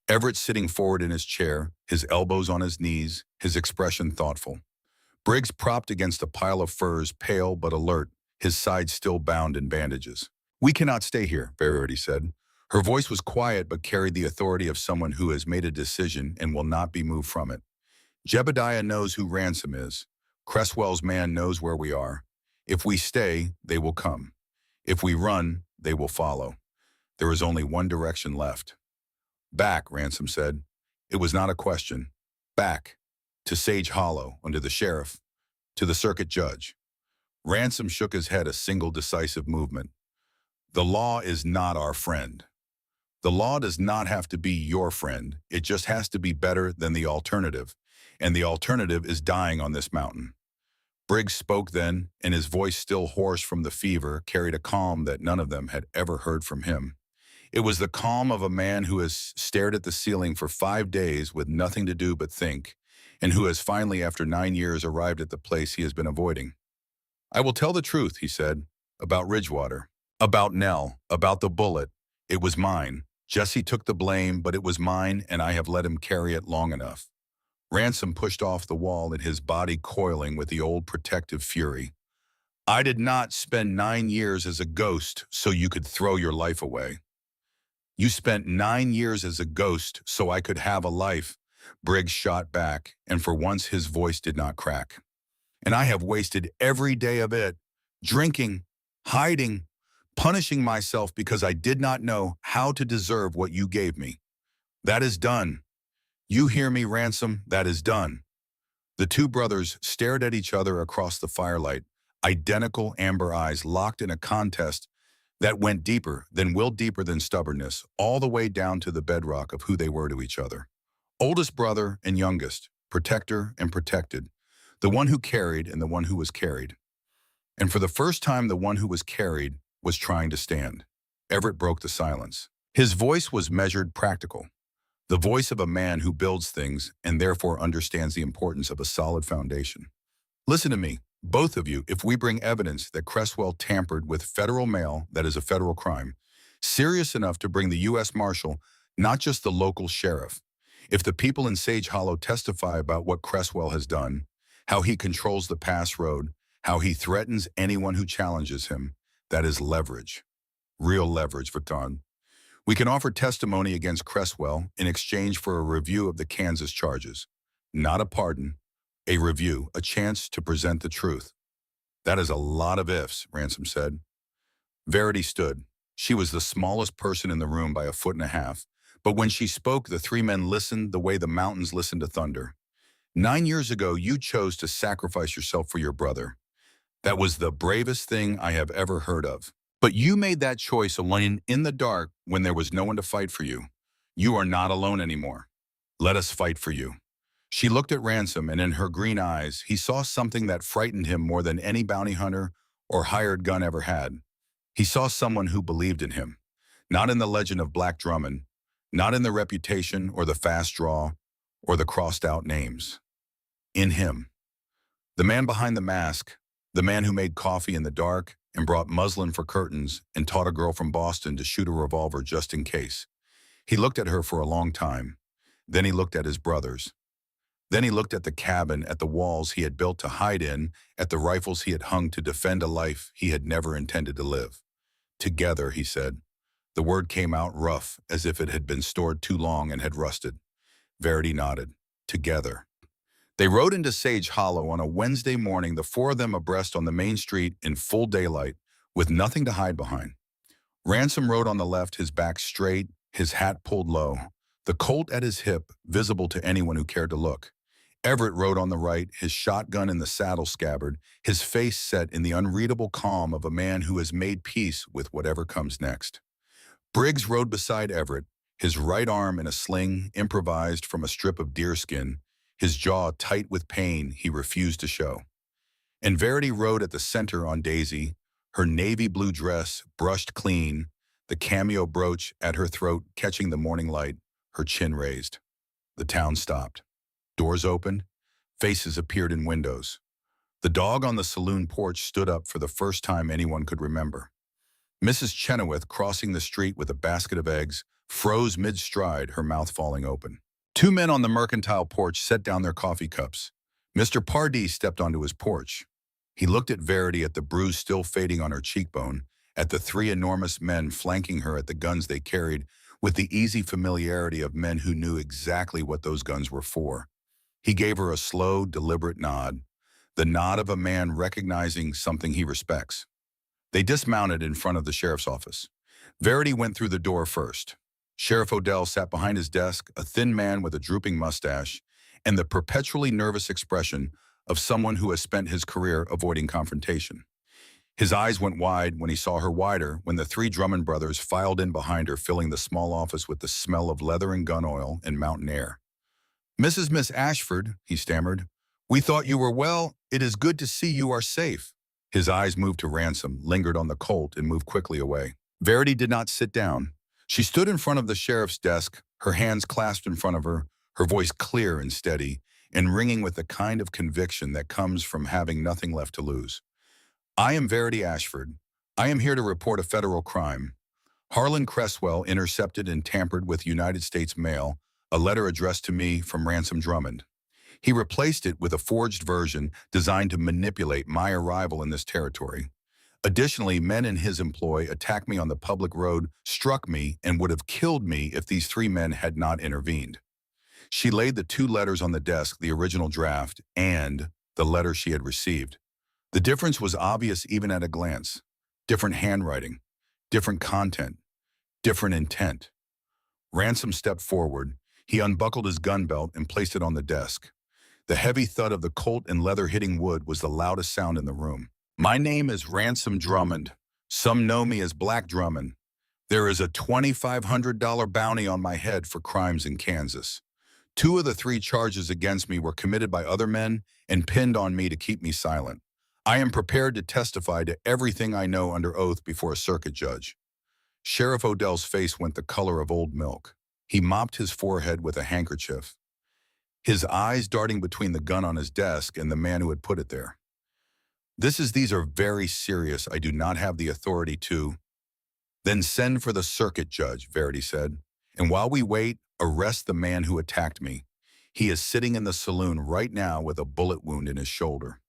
Everett sitting forward in his chair, his elbows on his knees, his expression thoughtful. Briggs propped against a pile of furs, pale but alert, his side still bound in bandages. "We cannot stay here," Verity said. Her voice was quiet but carried the authority of someone who has made a decision and will not be moved from it. "Jebediah knows who Ransom is. Cresswell's man knows where we are. If we stay, they will come. If we run, they will follow. There is only one direction left." "Back," Ransom said. It was not a question. "Back. To Sage Hollow, under the sheriff. To the circuit judge." Ransom shook his head, a single decisive movement. "The law is not our friend. The law does not have to be your friend. It just has to be better than the alternative. And the alternative is dying on this mountain." Briggs spoke then, and his voice, still hoarse from the fever, carried a calm that none of them had ever heard from him. It was the calm of a man who has stared at the ceiling for 5 days with nothing to do but think, and who has finally, after 9 years, arrived at the place he has been avoiding. "I will tell the truth," he said, "about Ridgewater, about Nell, about the bullet. It was mine. Jesse took the blame, but it was mine, and I have let him carry it long enough. Ransom pushed off the wall and his body coiling with the old protective fury. I did not spend 9 years as a ghost so you could throw your life away. You spent 9 years as a ghost so I could have a life, Briggs shot back, and for once his voice did not crack. And I have wasted every day of it, drinking, hiding, punishing myself because I did not know how to deserve what you gave me. That is done. You hear me, Ransom? That is done. The two brothers stared at each other across the firelight, identical amber eyes locked in a contest that went deeper than stubbornness, all the way down to the bedrock of who they were to each other. Oldest brother and youngest, protector and protected, the one who carried and the one who was carried. And for the first time, the one who was carried was trying to stand. Everett broke the silence. His voice was measured, practical. The voice of a man who builds things and therefore understands the importance of a solid foundation. Listen to me, both of you, if we bring evidence that Cresswell tampered with federal mail, that is a federal crime, serious enough to bring the U.S. Marshal, not just the local sheriff. If the people in Sage Hollow testify about what Cresswell has done, how he controls the pass road, how he threatens anyone who challenges him, that is leverage. Real leverage, Victon. We can offer testimony against Cresswell in exchange for a review of the Kansas charges. Not a pardon, a review, a chance to present the truth. That is a lot of ifs, Ransom said. Verity stood. She was the smallest person in the room by 1.5 feet, but when she spoke, the three men listened the way the mountains listen to thunder. 9 years ago, you chose to sacrifice yourself for your brother. That was the bravest thing I have ever heard of. But you made that choice alone in the dark when there was no one to fight for you. You are not alone anymore. Let us fight for you. She looked at Ransom, and in her green eyes, he saw something that frightened him more than any bounty hunter or hired gun ever had. He saw someone who believed in him. Not in the legend of Black Drummond, not in the reputation or the fast draw or the crossed-out names. In him. The man behind the mask, the man who made coffee in the dark and brought muslin for curtains and taught a girl from Boston to shoot a revolver just in case. He looked at her for a long time. Then he looked at his brothers. Then he looked at the cabin, at the walls he had built to hide in, at the rifles he had hung to defend a life he had never intended to live. Together, he said. The word came out rough, as if it had been stored too long and had rusted. Verity nodded. Together. They rode into Sage Hollow on a Wednesday morning, the four of them abreast on the main street in full daylight, with nothing to hide behind. Ransom rode on the left, his back straight, his hat pulled low, the Colt at his hip, visible to anyone who cared to look. Everett rode on the right, his shotgun in the saddle scabbard, his face set in the unreadable calm of a man who has made peace with whatever comes next. Briggs rode beside Everett, his right arm in a sling improvised from a strip of deerskin, his jaw tight with pain he refused to show. And Verity rode at the center on Daisy, her navy blue dress brushed clean, the cameo brooch at her throat catching the morning light, her chin raised. The town stopped. Doors opened. Faces appeared in windows. The dog on the saloon porch stood up for the first time anyone could remember. Mrs. Chenoweth, crossing the street with a basket of eggs, froze mid-stride, her mouth falling open. Two men on the mercantile porch set down their coffee cups. Mr. Pardee stepped onto his porch. He looked at Verity, at the bruise still fading on her cheekbone, at the three enormous men flanking her, at the guns they carried, with the easy familiarity of men who knew exactly what those guns were for. He gave her a slow, deliberate nod, the nod of a man recognizing something he respects. They dismounted in front of the sheriff's office. Verity went through the door first. Sheriff Odell sat behind his desk, a thin man with a drooping mustache and the perpetually nervous expression of someone who has spent his career avoiding confrontation. His eyes went wide when he saw her, wider when the three Drummond brothers filed in behind her, filling the small office with the smell of leather and gun oil and mountain air. Miss Ashford, he stammered, we thought you were well. It is good to see you are safe. His eyes moved to Ransom, lingered on the Colt, and moved quickly away. Verity did not sit down. She stood in front of the sheriff's desk, her hands clasped in front of her, her voice clear and steady, and ringing with the kind of conviction that comes from having nothing left to lose. I am Verity Ashford. I am here to report a federal crime. Harlan Cresswell intercepted and tampered with United States mail, a letter addressed to me from Ransom Drummond. He replaced it with a forged version designed to manipulate my arrival in this territory. Additionally, men in his employ attacked me on the public road, struck me, and would have killed me if these three men had not intervened. She laid the two letters on the desk, the original draft and the letter she had received. The difference was obvious even at a glance. Different handwriting, different content, different intent. Ransom stepped forward. He unbuckled his gun belt and placed it on the desk. The heavy thud of the Colt and leather hitting wood was the loudest sound in the room. My name is Ransom Drummond. Some know me as Black Drummond. There is a $2,500 bounty on my head for crimes in Kansas. Two of the three charges against me were committed by other men and pinned on me to keep me silent. I am prepared to testify to everything I know under oath before a circuit judge. Sheriff Odell's face went the color of old milk. He mopped his forehead with a handkerchief, his eyes darting between the gun on his desk and the man who had put it there. These are very serious. I do not have the authority to. Then send for the circuit judge, Verity said. And while we wait, arrest the man who attacked me. He is sitting in the saloon right now with a bullet wound in his shoulder.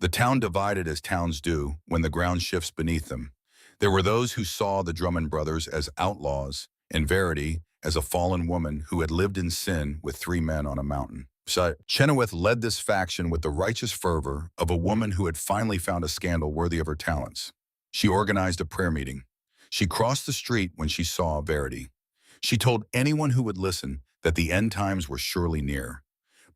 The town divided as towns do when the ground shifts beneath them. There were those who saw the Drummond brothers as outlaws and Verity as a fallen woman who had lived in sin with three men on a mountain. So Chenoweth led this faction with the righteous fervor of a woman who had finally found a scandal worthy of her talents. She organized a prayer meeting. She crossed the street when she saw Verity. She told anyone who would listen that the end times were surely near.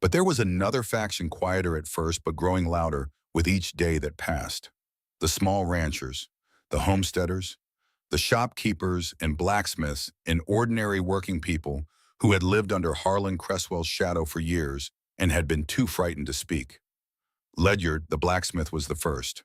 But there was another faction, quieter at first but growing louder with each day that passed. The small ranchers, the homesteaders, the shopkeepers and blacksmiths and ordinary working people who had lived under Harlan Cresswell's shadow for years and had been too frightened to speak. Ledyard, the blacksmith, was the first.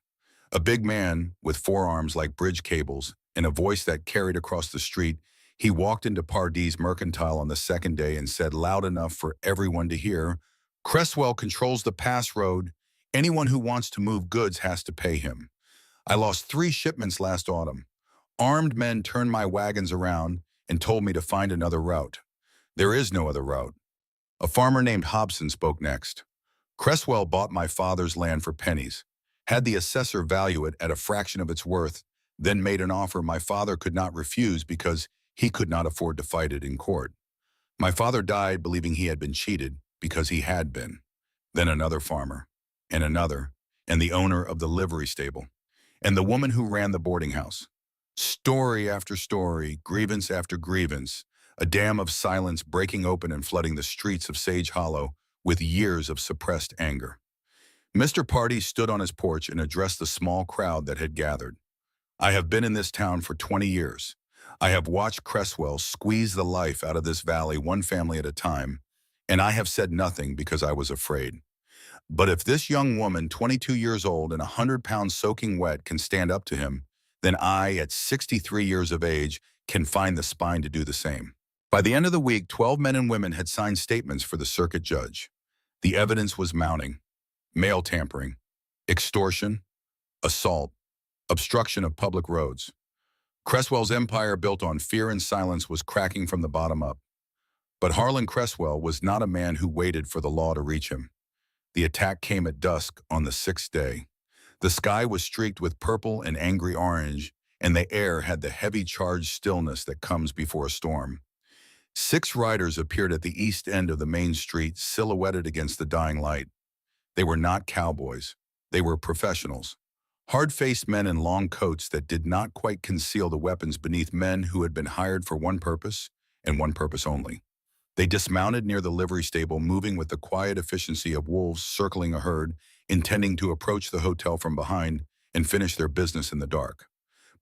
A big man with forearms like bridge cables and a voice that carried across the street, he walked into Pardee's Mercantile on the second day and said loud enough for everyone to hear, "Cresswell controls the pass road. Anyone who wants to move goods has to pay him. I lost 3 shipments last autumn. Armed men turned my wagons around and told me to find another route. There is no other route." A farmer named Hobson spoke next. "Cresswell bought my father's land for pennies, had the assessor value it at a fraction of its worth, then made an offer my father could not refuse because he could not afford to fight it in court. My father died believing he had been cheated because he had been. Then another farmer, and another, and the owner of the livery stable, and the woman who ran the boarding house. Story after story, grievance after grievance, a dam of silence breaking open and flooding the streets of Sage Hollow with years of suppressed anger. Mr. Pardee stood on his porch and addressed the small crowd that had gathered. "I have been in this town for 20 years. I have watched Cresswell squeeze the life out of this valley one family at a time, and I have said nothing because I was afraid. But if this young woman, 22 years old and 100 pounds soaking wet, can stand up to him, then I, at 63 years of age, can find the spine to do the same." By the end of the week, 12 men and women had signed statements for the circuit judge. The evidence was mounting: mail tampering, extortion, assault, obstruction of public roads. Cresswell's empire built on fear and silence was cracking from the bottom up. But Harlan Cresswell was not a man who waited for the law to reach him. The attack came at dusk on the 6th day. The sky was streaked with purple and angry orange, and the air had the heavy charged stillness that comes before a storm. 6 riders appeared at the east end of the main street, silhouetted against the dying light. They were not cowboys. They were professionals. Hard-faced men in long coats that did not quite conceal the weapons beneath, men who had been hired for one purpose and one purpose only. They dismounted near the livery stable, moving with the quiet efficiency of wolves circling a herd, intending to approach the hotel from behind and finish their business in the dark.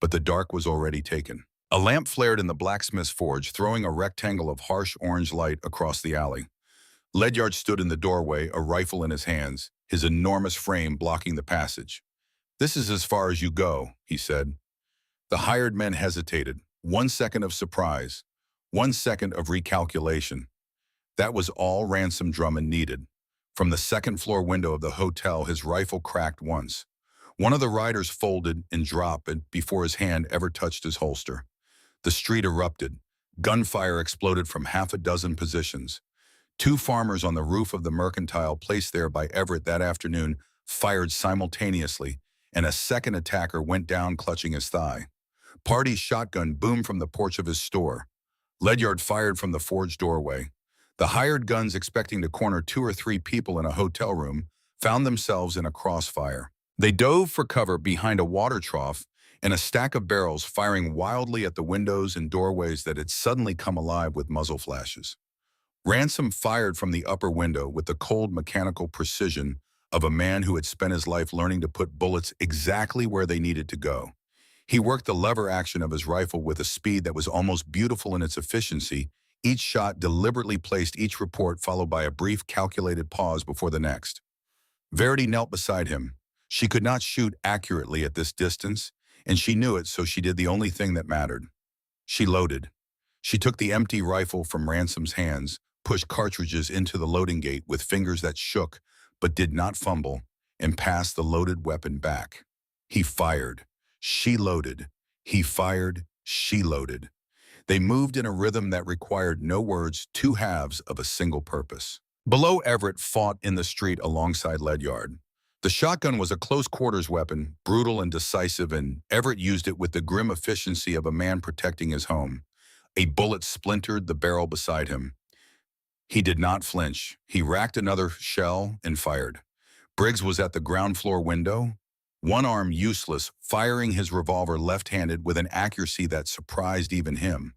But the dark was already taken. A lamp flared in the blacksmith's forge, throwing a rectangle of harsh orange light across the alley. Ledyard stood in the doorway, a rifle in his hands, his enormous frame blocking the passage. "This is as far as you go," he said. The hired men hesitated. 1 second of surprise, 1 second of recalculation. That was all Ransom Drummond needed. From the second-floor window of the hotel, his rifle cracked once. One of the riders folded and dropped it before his hand ever touched his holster. The street erupted. Gunfire exploded from half a dozen positions. Two farmers on the roof of the mercantile placed there by Everett that afternoon fired simultaneously, and a second attacker went down clutching his thigh. Party's shotgun boomed from the porch of his store. Ledyard fired from the forge doorway. The hired guns, expecting to corner 2 or 3 people in a hotel room, found themselves in a crossfire. They dove for cover behind a water trough and a stack of barrels, firing wildly at the windows and doorways that had suddenly come alive with muzzle flashes. Ransom fired from the upper window with the cold mechanical precision of a man who had spent his life learning to put bullets exactly where they needed to go. He worked the lever action of his rifle with a speed that was almost beautiful in its efficiency, each shot deliberately placed, each report followed by a brief calculated pause before the next. Verity knelt beside him. She could not shoot accurately at this distance, and she knew it, so she did the only thing that mattered. She loaded. She took the empty rifle from Ransom's hands, pushed cartridges into the loading gate with fingers that shook but did not fumble, and passed the loaded weapon back. He fired. She loaded. He fired. She loaded. They moved in a rhythm that required no words, two halves of a single purpose. Below, Everett fought in the street alongside Ledyard. The shotgun was a close-quarters weapon, brutal and decisive, and Everett used it with the grim efficiency of a man protecting his home. A bullet splintered the barrel beside him. He did not flinch. He racked another shell and fired. Briggs was at the ground floor window, one arm useless, firing his revolver left-handed with an accuracy that surprised even him.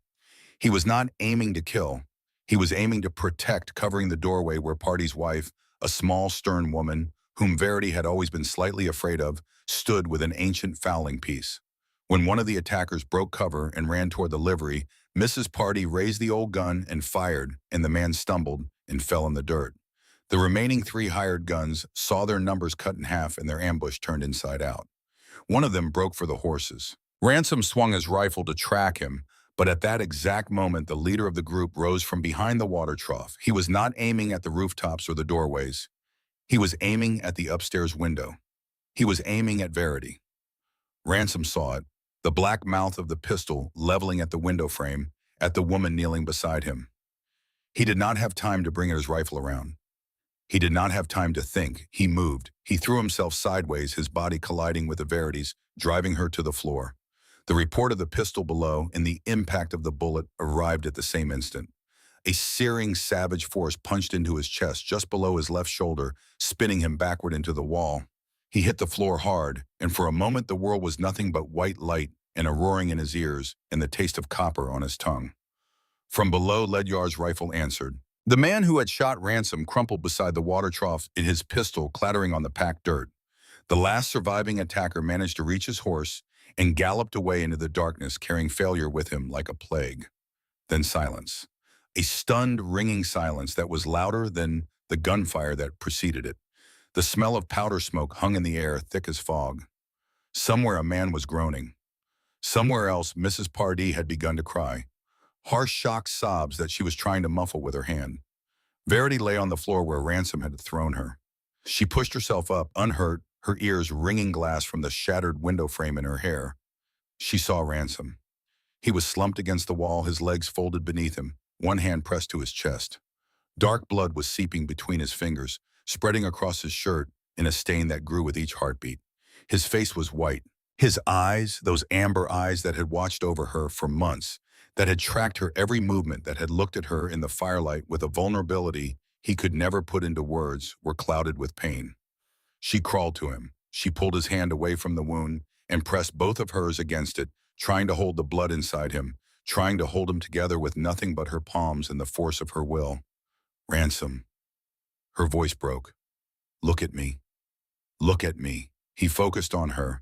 He was not aiming to kill. He was aiming to protect, covering the doorway where Party's wife, a small, stern woman, whom Verity had always been slightly afraid of, stood with an ancient fowling piece. When one of the attackers broke cover and ran toward the livery, Mrs. Party raised the old gun and fired, and the man stumbled and fell in the dirt. The remaining 3 hired guns saw their numbers cut in half and their ambush turned inside out. One of them broke for the horses. Ransom swung his rifle to track him, but at that exact moment the leader of the group rose from behind the water trough. He was not aiming at the rooftops or the doorways. He was aiming at the upstairs window. He was aiming at Verity. Ransom saw it, the black mouth of the pistol leveling at the window frame, at the woman kneeling beside him. He did not have time to bring his rifle around. He did not have time to think. He moved. He threw himself sideways, his body colliding with the Verity's, driving her to the floor. The report of the pistol below and the impact of the bullet arrived at the same instant. A searing, savage force punched into his chest just below his left shoulder, spinning him backward into the wall. He hit the floor hard, and for a moment the world was nothing but white light and a roaring in his ears and the taste of copper on his tongue. From below, Ledyard's rifle answered. The man who had shot Ransom crumpled beside the water trough, in his pistol clattering on the packed dirt. The last surviving attacker managed to reach his horse and galloped away into the darkness, carrying failure with him like a plague. Then silence. A stunned, ringing silence that was louder than the gunfire that preceded it. The smell of powder smoke hung in the air, thick as fog. Somewhere a man was groaning. Somewhere else, Mrs. Pardee had begun to cry. Harsh, shocked sobs that she was trying to muffle with her hand. Verity lay on the floor where Ransom had thrown her. She pushed herself up, unhurt, her ears ringing glass from the shattered window frame in her hair. She saw Ransom. He was slumped against the wall, his legs folded beneath him, one hand pressed to his chest. Dark blood was seeping between his fingers, spreading across his shirt in a stain that grew with each heartbeat. His face was white. His eyes, those amber eyes that had watched over her for months, that had tracked her every movement, that had looked at her in the firelight with a vulnerability he could never put into words, were clouded with pain. She crawled to him. She pulled his hand away from the wound and pressed both of hers against it, trying to hold the blood inside him, trying to hold him together with nothing but her palms and the force of her will. Ransom. Her voice broke. Look at me. Look at me. He focused on her.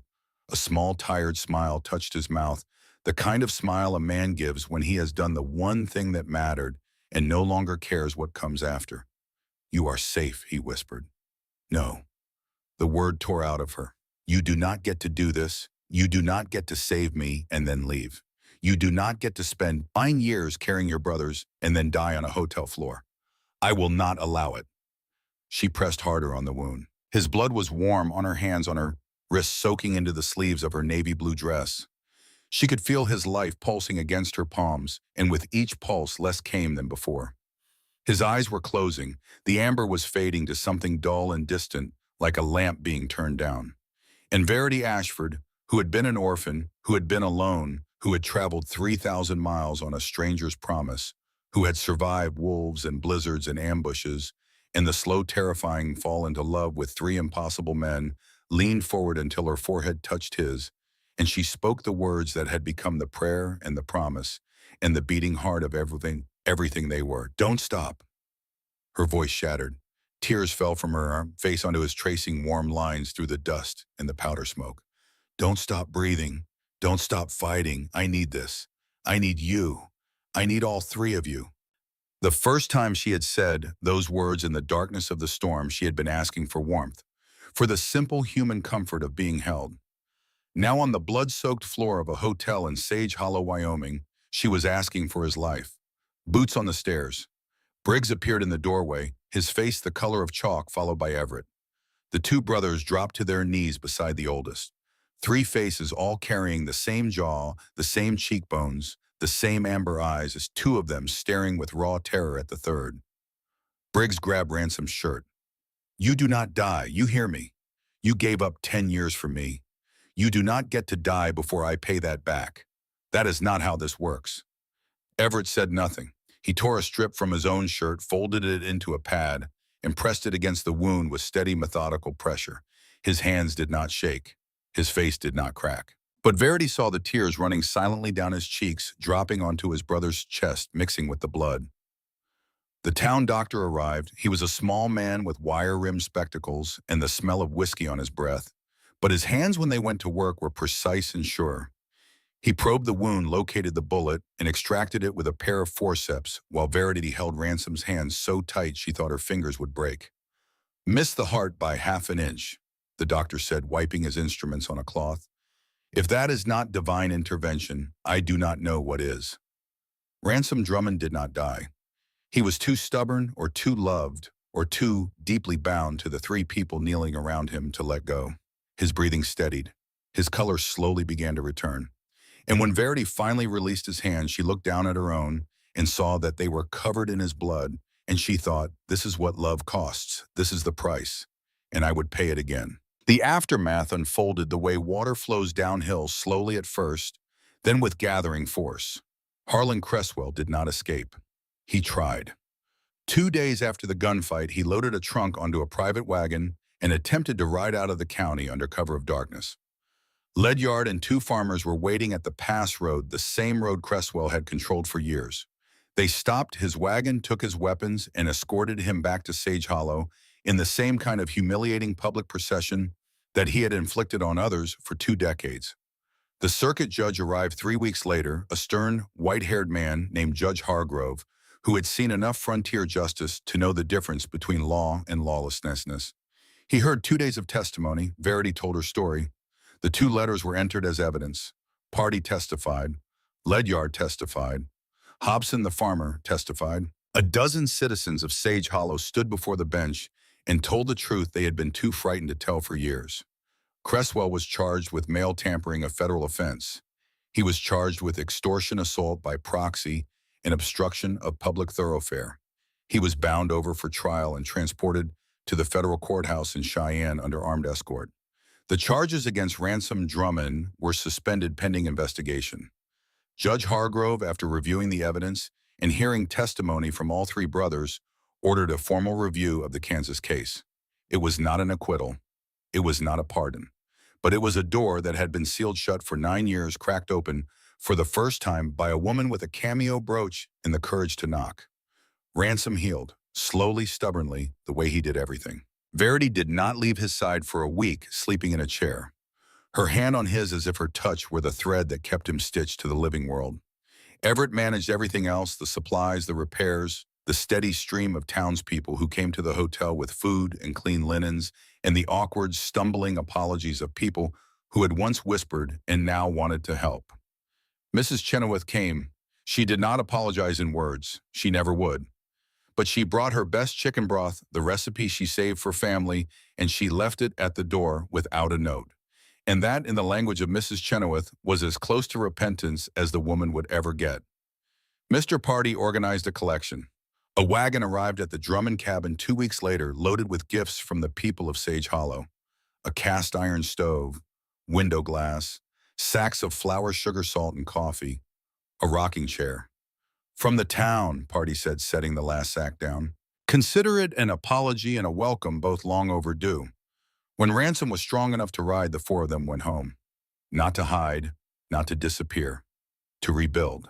A small, tired smile touched his mouth, the kind of smile a man gives when he has done the one thing that mattered and no longer cares what comes after. You are safe, he whispered. No. The word tore out of her. You do not get to do this. You do not get to save me and then leave. You do not get to spend 9 years carrying your brothers and then die on a hotel floor. I will not allow it. She pressed harder on the wound. His blood was warm on her hands, on her wrists, soaking into the sleeves of her navy blue dress. She could feel his life pulsing against her palms, and with each pulse less came than before. His eyes were closing. The amber was fading to something dull and distant, like a lamp being turned down. And Verity Ashford, who had been an orphan, who had been alone, who had traveled 3,000 miles on a stranger's promise, who had survived wolves and blizzards and ambushes, and the slow, terrifying fall into love with three impossible men, leaned forward until her forehead touched his, and she spoke the words that had become the prayer and the promise and the beating heart of everything they were. Don't stop. Her voice shattered. Tears fell from her face onto his, tracing warm lines through the dust and the powder smoke. Don't stop breathing. Don't stop fighting. I need this. I need you. I need all three of you. The first time she had said those words in the darkness of the storm, she had been asking for warmth, for the simple human comfort of being held. Now on the blood-soaked floor of a hotel in Sage Hollow, Wyoming, she was asking for his life. Boots on the stairs. Briggs appeared in the doorway, his face the color of chalk, followed by Everett. The two brothers dropped to their knees beside the oldest. Three faces, all carrying the same jaw, the same cheekbones, the same amber eyes, as two of them staring with raw terror at the third. Briggs grabbed Ransom's shirt. You do not die, you hear me. You gave up 10 years for me. You do not get to die before I pay that back. That is not how this works. Everett said nothing. He tore a strip from his own shirt, folded it into a pad, and pressed it against the wound with steady, methodical pressure. His hands did not shake. His face did not crack. But Verity saw the tears running silently down his cheeks, dropping onto his brother's chest, mixing with the blood. The town doctor arrived. He was a small man with wire-rimmed spectacles and the smell of whiskey on his breath. But his hands, when they went to work, were precise and sure. He probed the wound, located the bullet, and extracted it with a pair of forceps, while Verity held Ransom's hands so tight she thought her fingers would break. Missed the heart by half an inch, the doctor said, wiping his instruments on a cloth. If that is not divine intervention, I do not know what is. Ransom Drummond did not die. He was too stubborn, or too loved, or too deeply bound to the three people kneeling around him to let go. His breathing steadied. His color slowly began to return. And when Verity finally released his hand, she looked down at her own and saw that they were covered in his blood, and she thought, this is what love costs. This is the price, and I would pay it again. The aftermath unfolded the way water flows downhill, slowly at first, then with gathering force. Harlan Cresswell did not escape. He tried. 2 days after the gunfight, he loaded a trunk onto a private wagon and attempted to ride out of the county under cover of darkness. Ledyard and two farmers were waiting at the pass road, the same road Cresswell had controlled for years. They stopped his wagon, took his weapons, and escorted him back to Sage Hollow in the same kind of humiliating public procession that he had inflicted on others for 2 decades. The circuit judge arrived 3 weeks later, a stern, white-haired man named Judge Hargrove, who had seen enough frontier justice to know the difference between law and lawlessness. He heard 2 days of testimony. Verity told her story. The 2 letters were entered as evidence. Party testified. Ledyard testified. Hobson the farmer testified. A dozen citizens of Sage Hollow stood before the bench and told the truth they had been too frightened to tell for years. Cresswell was charged with mail tampering, a federal offense. He was charged with extortion, assault by proxy, and obstruction of public thoroughfare. He was bound over for trial and transported to the federal courthouse in Cheyenne under armed escort. The charges against Ransom Drummond were suspended pending investigation. Judge Hargrove, after reviewing the evidence and hearing testimony from all 3 brothers, ordered a formal review of the Kansas case. It was not an acquittal. It was not a pardon. But it was a door that had been sealed shut for 9 years, cracked open for the first time by a woman with a cameo brooch and the courage to knock. Ransom healed, slowly, stubbornly, the way he did everything. Verity did not leave his side for a week, sleeping in a chair. Her hand on his as if her touch were the thread that kept him stitched to the living world. Everett managed everything else, the supplies, the repairs, the steady stream of townspeople who came to the hotel with food and clean linens, and the awkward, stumbling apologies of people who had once whispered and now wanted to help. Mrs. Chenoweth came. She did not apologize in words. She never would. But she brought her best chicken broth, the recipe she saved for family, and she left it at the door without a note. And that, in the language of Mrs. Chenoweth, was as close to repentance as the woman would ever get. Mr. Party organized a collection. A wagon arrived at the Drummond cabin 2 weeks later, loaded with gifts from the people of Sage Hollow. A cast iron stove, window glass, sacks of flour, sugar, salt, and coffee, a rocking chair. "From the town," Party said, setting the last sack down. "Consider it an apology and a welcome, both long overdue." When Ransom was strong enough to ride, the four of them went home. Not to hide, not to disappear, to rebuild.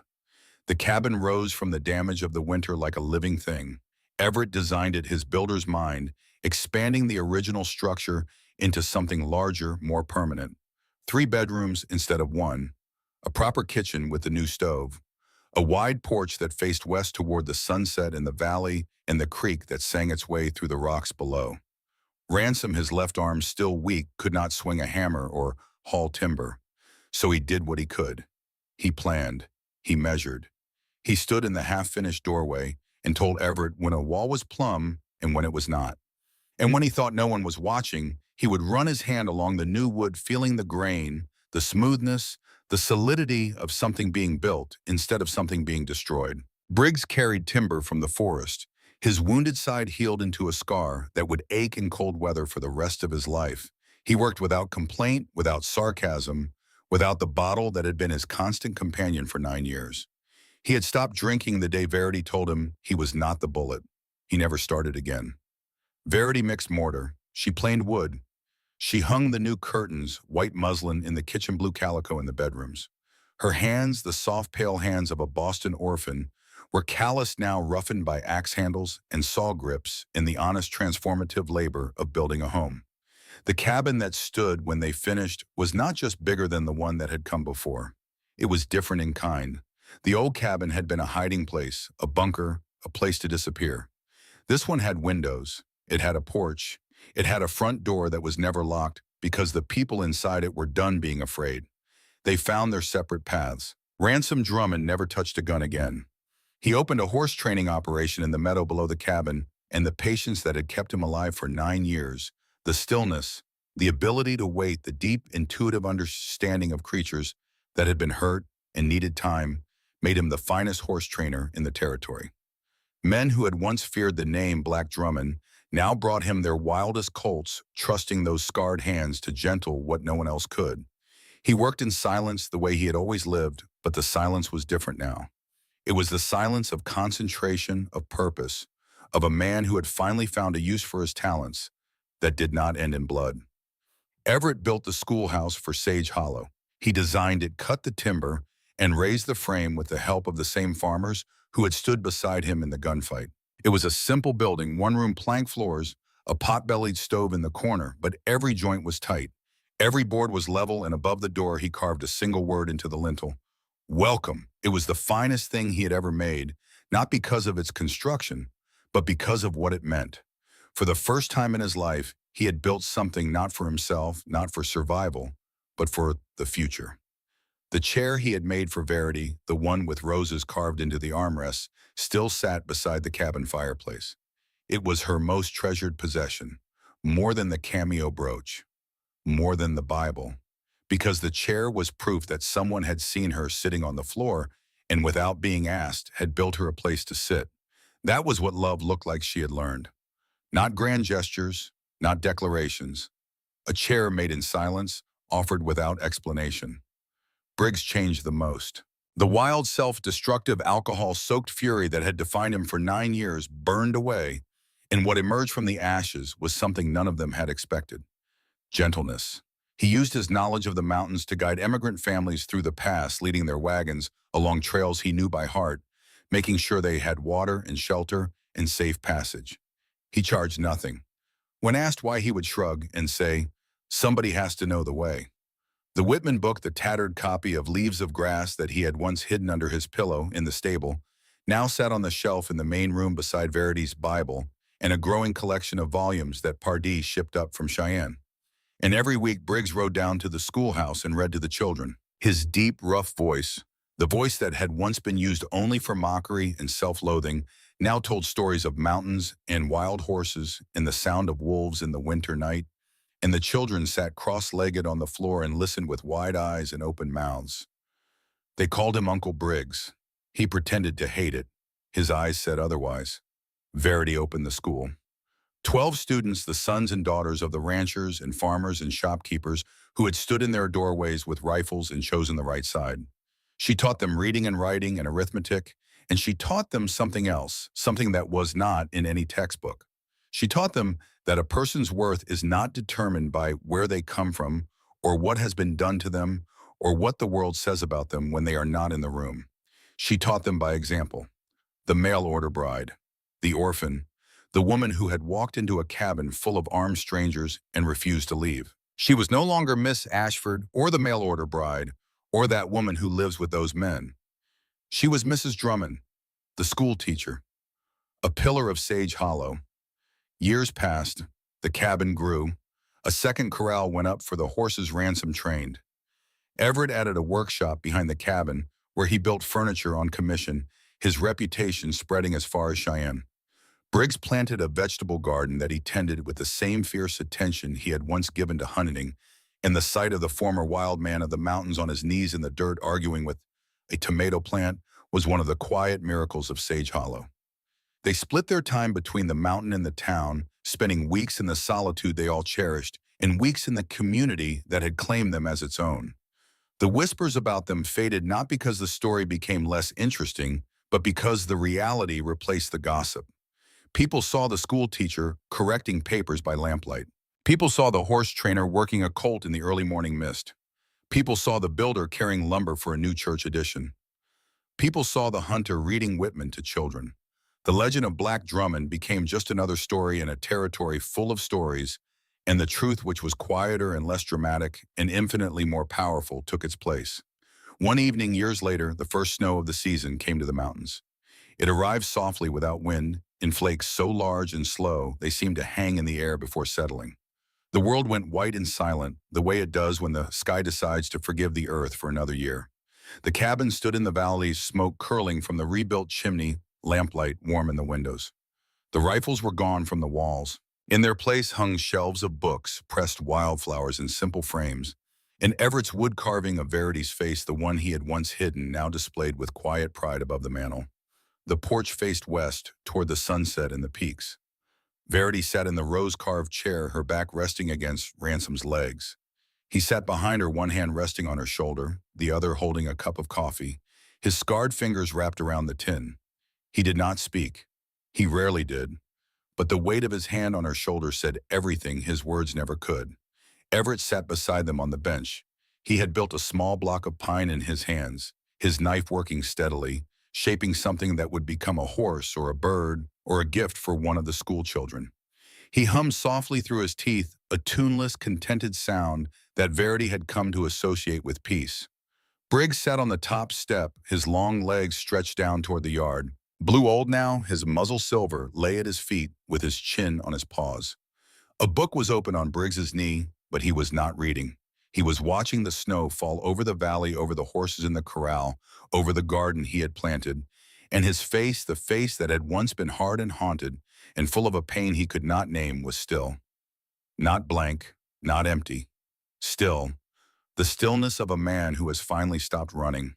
The cabin rose from the damage of the winter like a living thing. Everett designed it his builder's mind, expanding the original structure into something larger, more permanent. 3 bedrooms instead of one, a proper kitchen with the new stove, a wide porch that faced west toward the sunset and the valley and the creek that sang its way through the rocks below. Ransom, his left arm still weak, could not swing a hammer or haul timber. So he did what he could. He planned. He measured. He stood in the half-finished doorway and told Everett when a wall was plumb and when it was not. And when he thought no one was watching, he would run his hand along the new wood, feeling the grain, the smoothness, the solidity of something being built instead of something being destroyed. Briggs carried timber from the forest. His wounded side healed into a scar that would ache in cold weather for the rest of his life. He worked without complaint, without sarcasm, without the bottle that had been his constant companion for 9 years. He had stopped drinking the day Verity told him he was not the bullet. He never started again. Verity mixed mortar. She planed wood. She hung the new curtains, white muslin, in the kitchen, blue calico in the bedrooms. Her hands, the soft, pale hands of a Boston orphan, were calloused now, roughened by axe handles and saw grips in the honest, transformative labor of building a home. The cabin that stood when they finished was not just bigger than the one that had come before. It was different in kind. The old cabin had been a hiding place, a bunker, a place to disappear. This one had windows. It had a porch. It had a front door that was never locked because the people inside it were done being afraid. They found their separate paths. Ransom Drummond never touched a gun again. He opened a horse training operation in the meadow below the cabin, and the patience that had kept him alive for 9 years, the stillness, the ability to wait, the deep, intuitive understanding of creatures that had been hurt and needed time, made him the finest horse trainer in the territory. Men who had once feared the name Black Drummond now brought him their wildest colts, trusting those scarred hands to gentle what no one else could. He worked in silence the way he had always lived, but the silence was different now. It was the silence of concentration, of purpose, of a man who had finally found a use for his talents that did not end in blood. Everett built the schoolhouse for Sage Hollow. He designed it, cut the timber, and raised the frame with the help of the same farmers who had stood beside him in the gunfight. It was a simple building, one-room plank floors, a pot-bellied stove in the corner, but every joint was tight. Every board was level, and above the door he carved a single word into the lintel: "Welcome." It was the finest thing he had ever made, not because of its construction, but because of what it meant. For the first time in his life, he had built something not for himself, not for survival, but for the future. The chair he had made for Verity, the one with roses carved into the armrests, still sat beside the cabin fireplace. It was her most treasured possession, more than the cameo brooch, more than the Bible, because the chair was proof that someone had seen her sitting on the floor and, without being asked, had built her a place to sit. That was what love looked like, she had learned. Not grand gestures, not declarations. A chair made in silence, offered without explanation. Briggs changed the most. The wild, self-destructive, alcohol-soaked fury that had defined him for 9 years burned away, and what emerged from the ashes was something none of them had expected: gentleness. He used his knowledge of the mountains to guide immigrant families through the pass, leading their wagons along trails he knew by heart, making sure they had water and shelter and safe passage. He charged nothing. When asked why, he would shrug and say, "Somebody has to know the way." The Whitman book, the tattered copy of Leaves of Grass that he had once hidden under his pillow in the stable, now sat on the shelf in the main room beside Verity's Bible and a growing collection of volumes that Pardee shipped up from Cheyenne. And every week Briggs rode down to the schoolhouse and read to the children. His deep, rough voice, the voice that had once been used only for mockery and self-loathing, now told stories of mountains and wild horses and the sound of wolves in the winter night. And the children sat cross-legged on the floor and listened with wide eyes and open mouths. They called him Uncle Briggs. He pretended to hate it. His eyes said otherwise. Verity opened the school. 12 students, the sons and daughters of the ranchers and farmers and shopkeepers who had stood in their doorways with rifles and chosen the right side. She taught them reading and writing and arithmetic, and she taught them something else, something that was not in any textbook. She taught them that a person's worth is not determined by where they come from or what has been done to them or what the world says about them when they are not in the room. She taught them by example. The mail-order bride, the orphan, the woman who had walked into a cabin full of armed strangers and refused to leave. She was no longer Miss Ashford or the mail-order bride or that woman who lives with those men. She was Mrs. Drummond, the school teacher, a pillar of Sage Hollow. Years passed, the cabin grew, a second corral went up for the horses ransom trained. Everett added a workshop behind the cabin where he built furniture on commission, his reputation spreading as far as Cheyenne. Briggs planted a vegetable garden that he tended with the same fierce attention he had once given to hunting, and the sight of the former wild man of the mountains on his knees in the dirt arguing with a tomato plant was one of the quiet miracles of Sage Hollow. They split their time between the mountain and the town, spending weeks in the solitude they all cherished and weeks in the community that had claimed them as its own. The whispers about them faded not because the story became less interesting, but because the reality replaced the gossip. People saw the school teacher correcting papers by lamplight. People saw the horse trainer working a colt in the early morning mist. People saw the builder carrying lumber for a new church addition. People saw the hunter reading Whitman to children. The legend of Black Drummond became just another story in a territory full of stories, and the truth, which was quieter and less dramatic and infinitely more powerful, took its place. One evening years later, the first snow of the season came to the mountains. It arrived softly without wind, in flakes so large and slow they seemed to hang in the air before settling. The world went white and silent, the way it does when the sky decides to forgive the earth for another year. The cabin stood in the valley, smoke curling from the rebuilt chimney, lamplight warm in the windows. The rifles were gone from the walls. In their place hung shelves of books, pressed wildflowers in simple frames, and Everett's wood carving of Verity's face, the one he had once hidden, now displayed with quiet pride above the mantel. The porch faced west, toward the sunset and the peaks. Verity sat in the rose-carved chair, her back resting against Ransom's legs. He sat behind her, one hand resting on her shoulder, the other holding a cup of coffee, his scarred fingers wrapped around the tin. He did not speak. He rarely did. But the weight of his hand on her shoulder said everything his words never could. Everett sat beside them on the bench. He had built a small block of pine in his hands, his knife working steadily, shaping something that would become a horse or a bird or a gift for one of the school children. He hummed softly through his teeth, a tuneless, contented sound that Verity had come to associate with peace. Briggs sat on the top step, his long legs stretched down toward the yard. Blue old now, his muzzle silver, lay at his feet with his chin on his paws. A book was open on Briggs's knee, but he was not reading. He was watching the snow fall over the valley, over the horses in the corral, over the garden he had planted, and his face, the face that had once been hard and haunted and full of a pain he could not name, was still. Not blank, not empty. Still, the stillness of a man who has finally stopped running.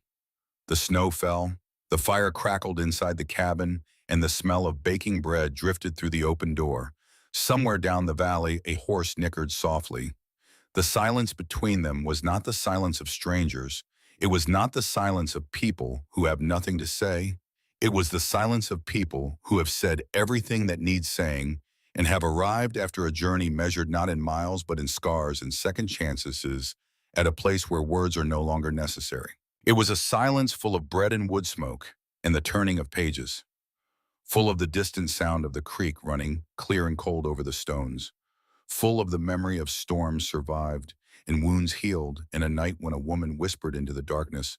The snow fell, the fire crackled inside the cabin, and the smell of baking bread drifted through the open door. Somewhere down the valley, a horse nickered softly. The silence between them was not the silence of strangers. It was not the silence of people who have nothing to say. It was the silence of people who have said everything that needs saying and have arrived after a journey measured not in miles but in scars and second chances at a place where words are no longer necessary. It was a silence full of bread and wood smoke and the turning of pages, full of the distant sound of the creek running clear and cold over the stones, full of the memory of storms survived and wounds healed, and a night when a woman whispered into the darkness,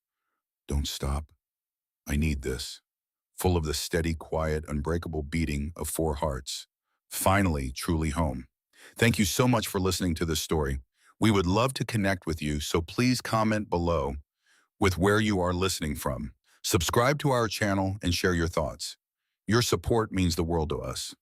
"Don't stop. I need this." Full of the steady, quiet, unbreakable beating of four hearts. Finally, truly home. Thank you so much for listening to this story. We would love to connect with you, so please comment below with where you are listening from. Subscribe to our channel and share your thoughts. Your support means the world to us.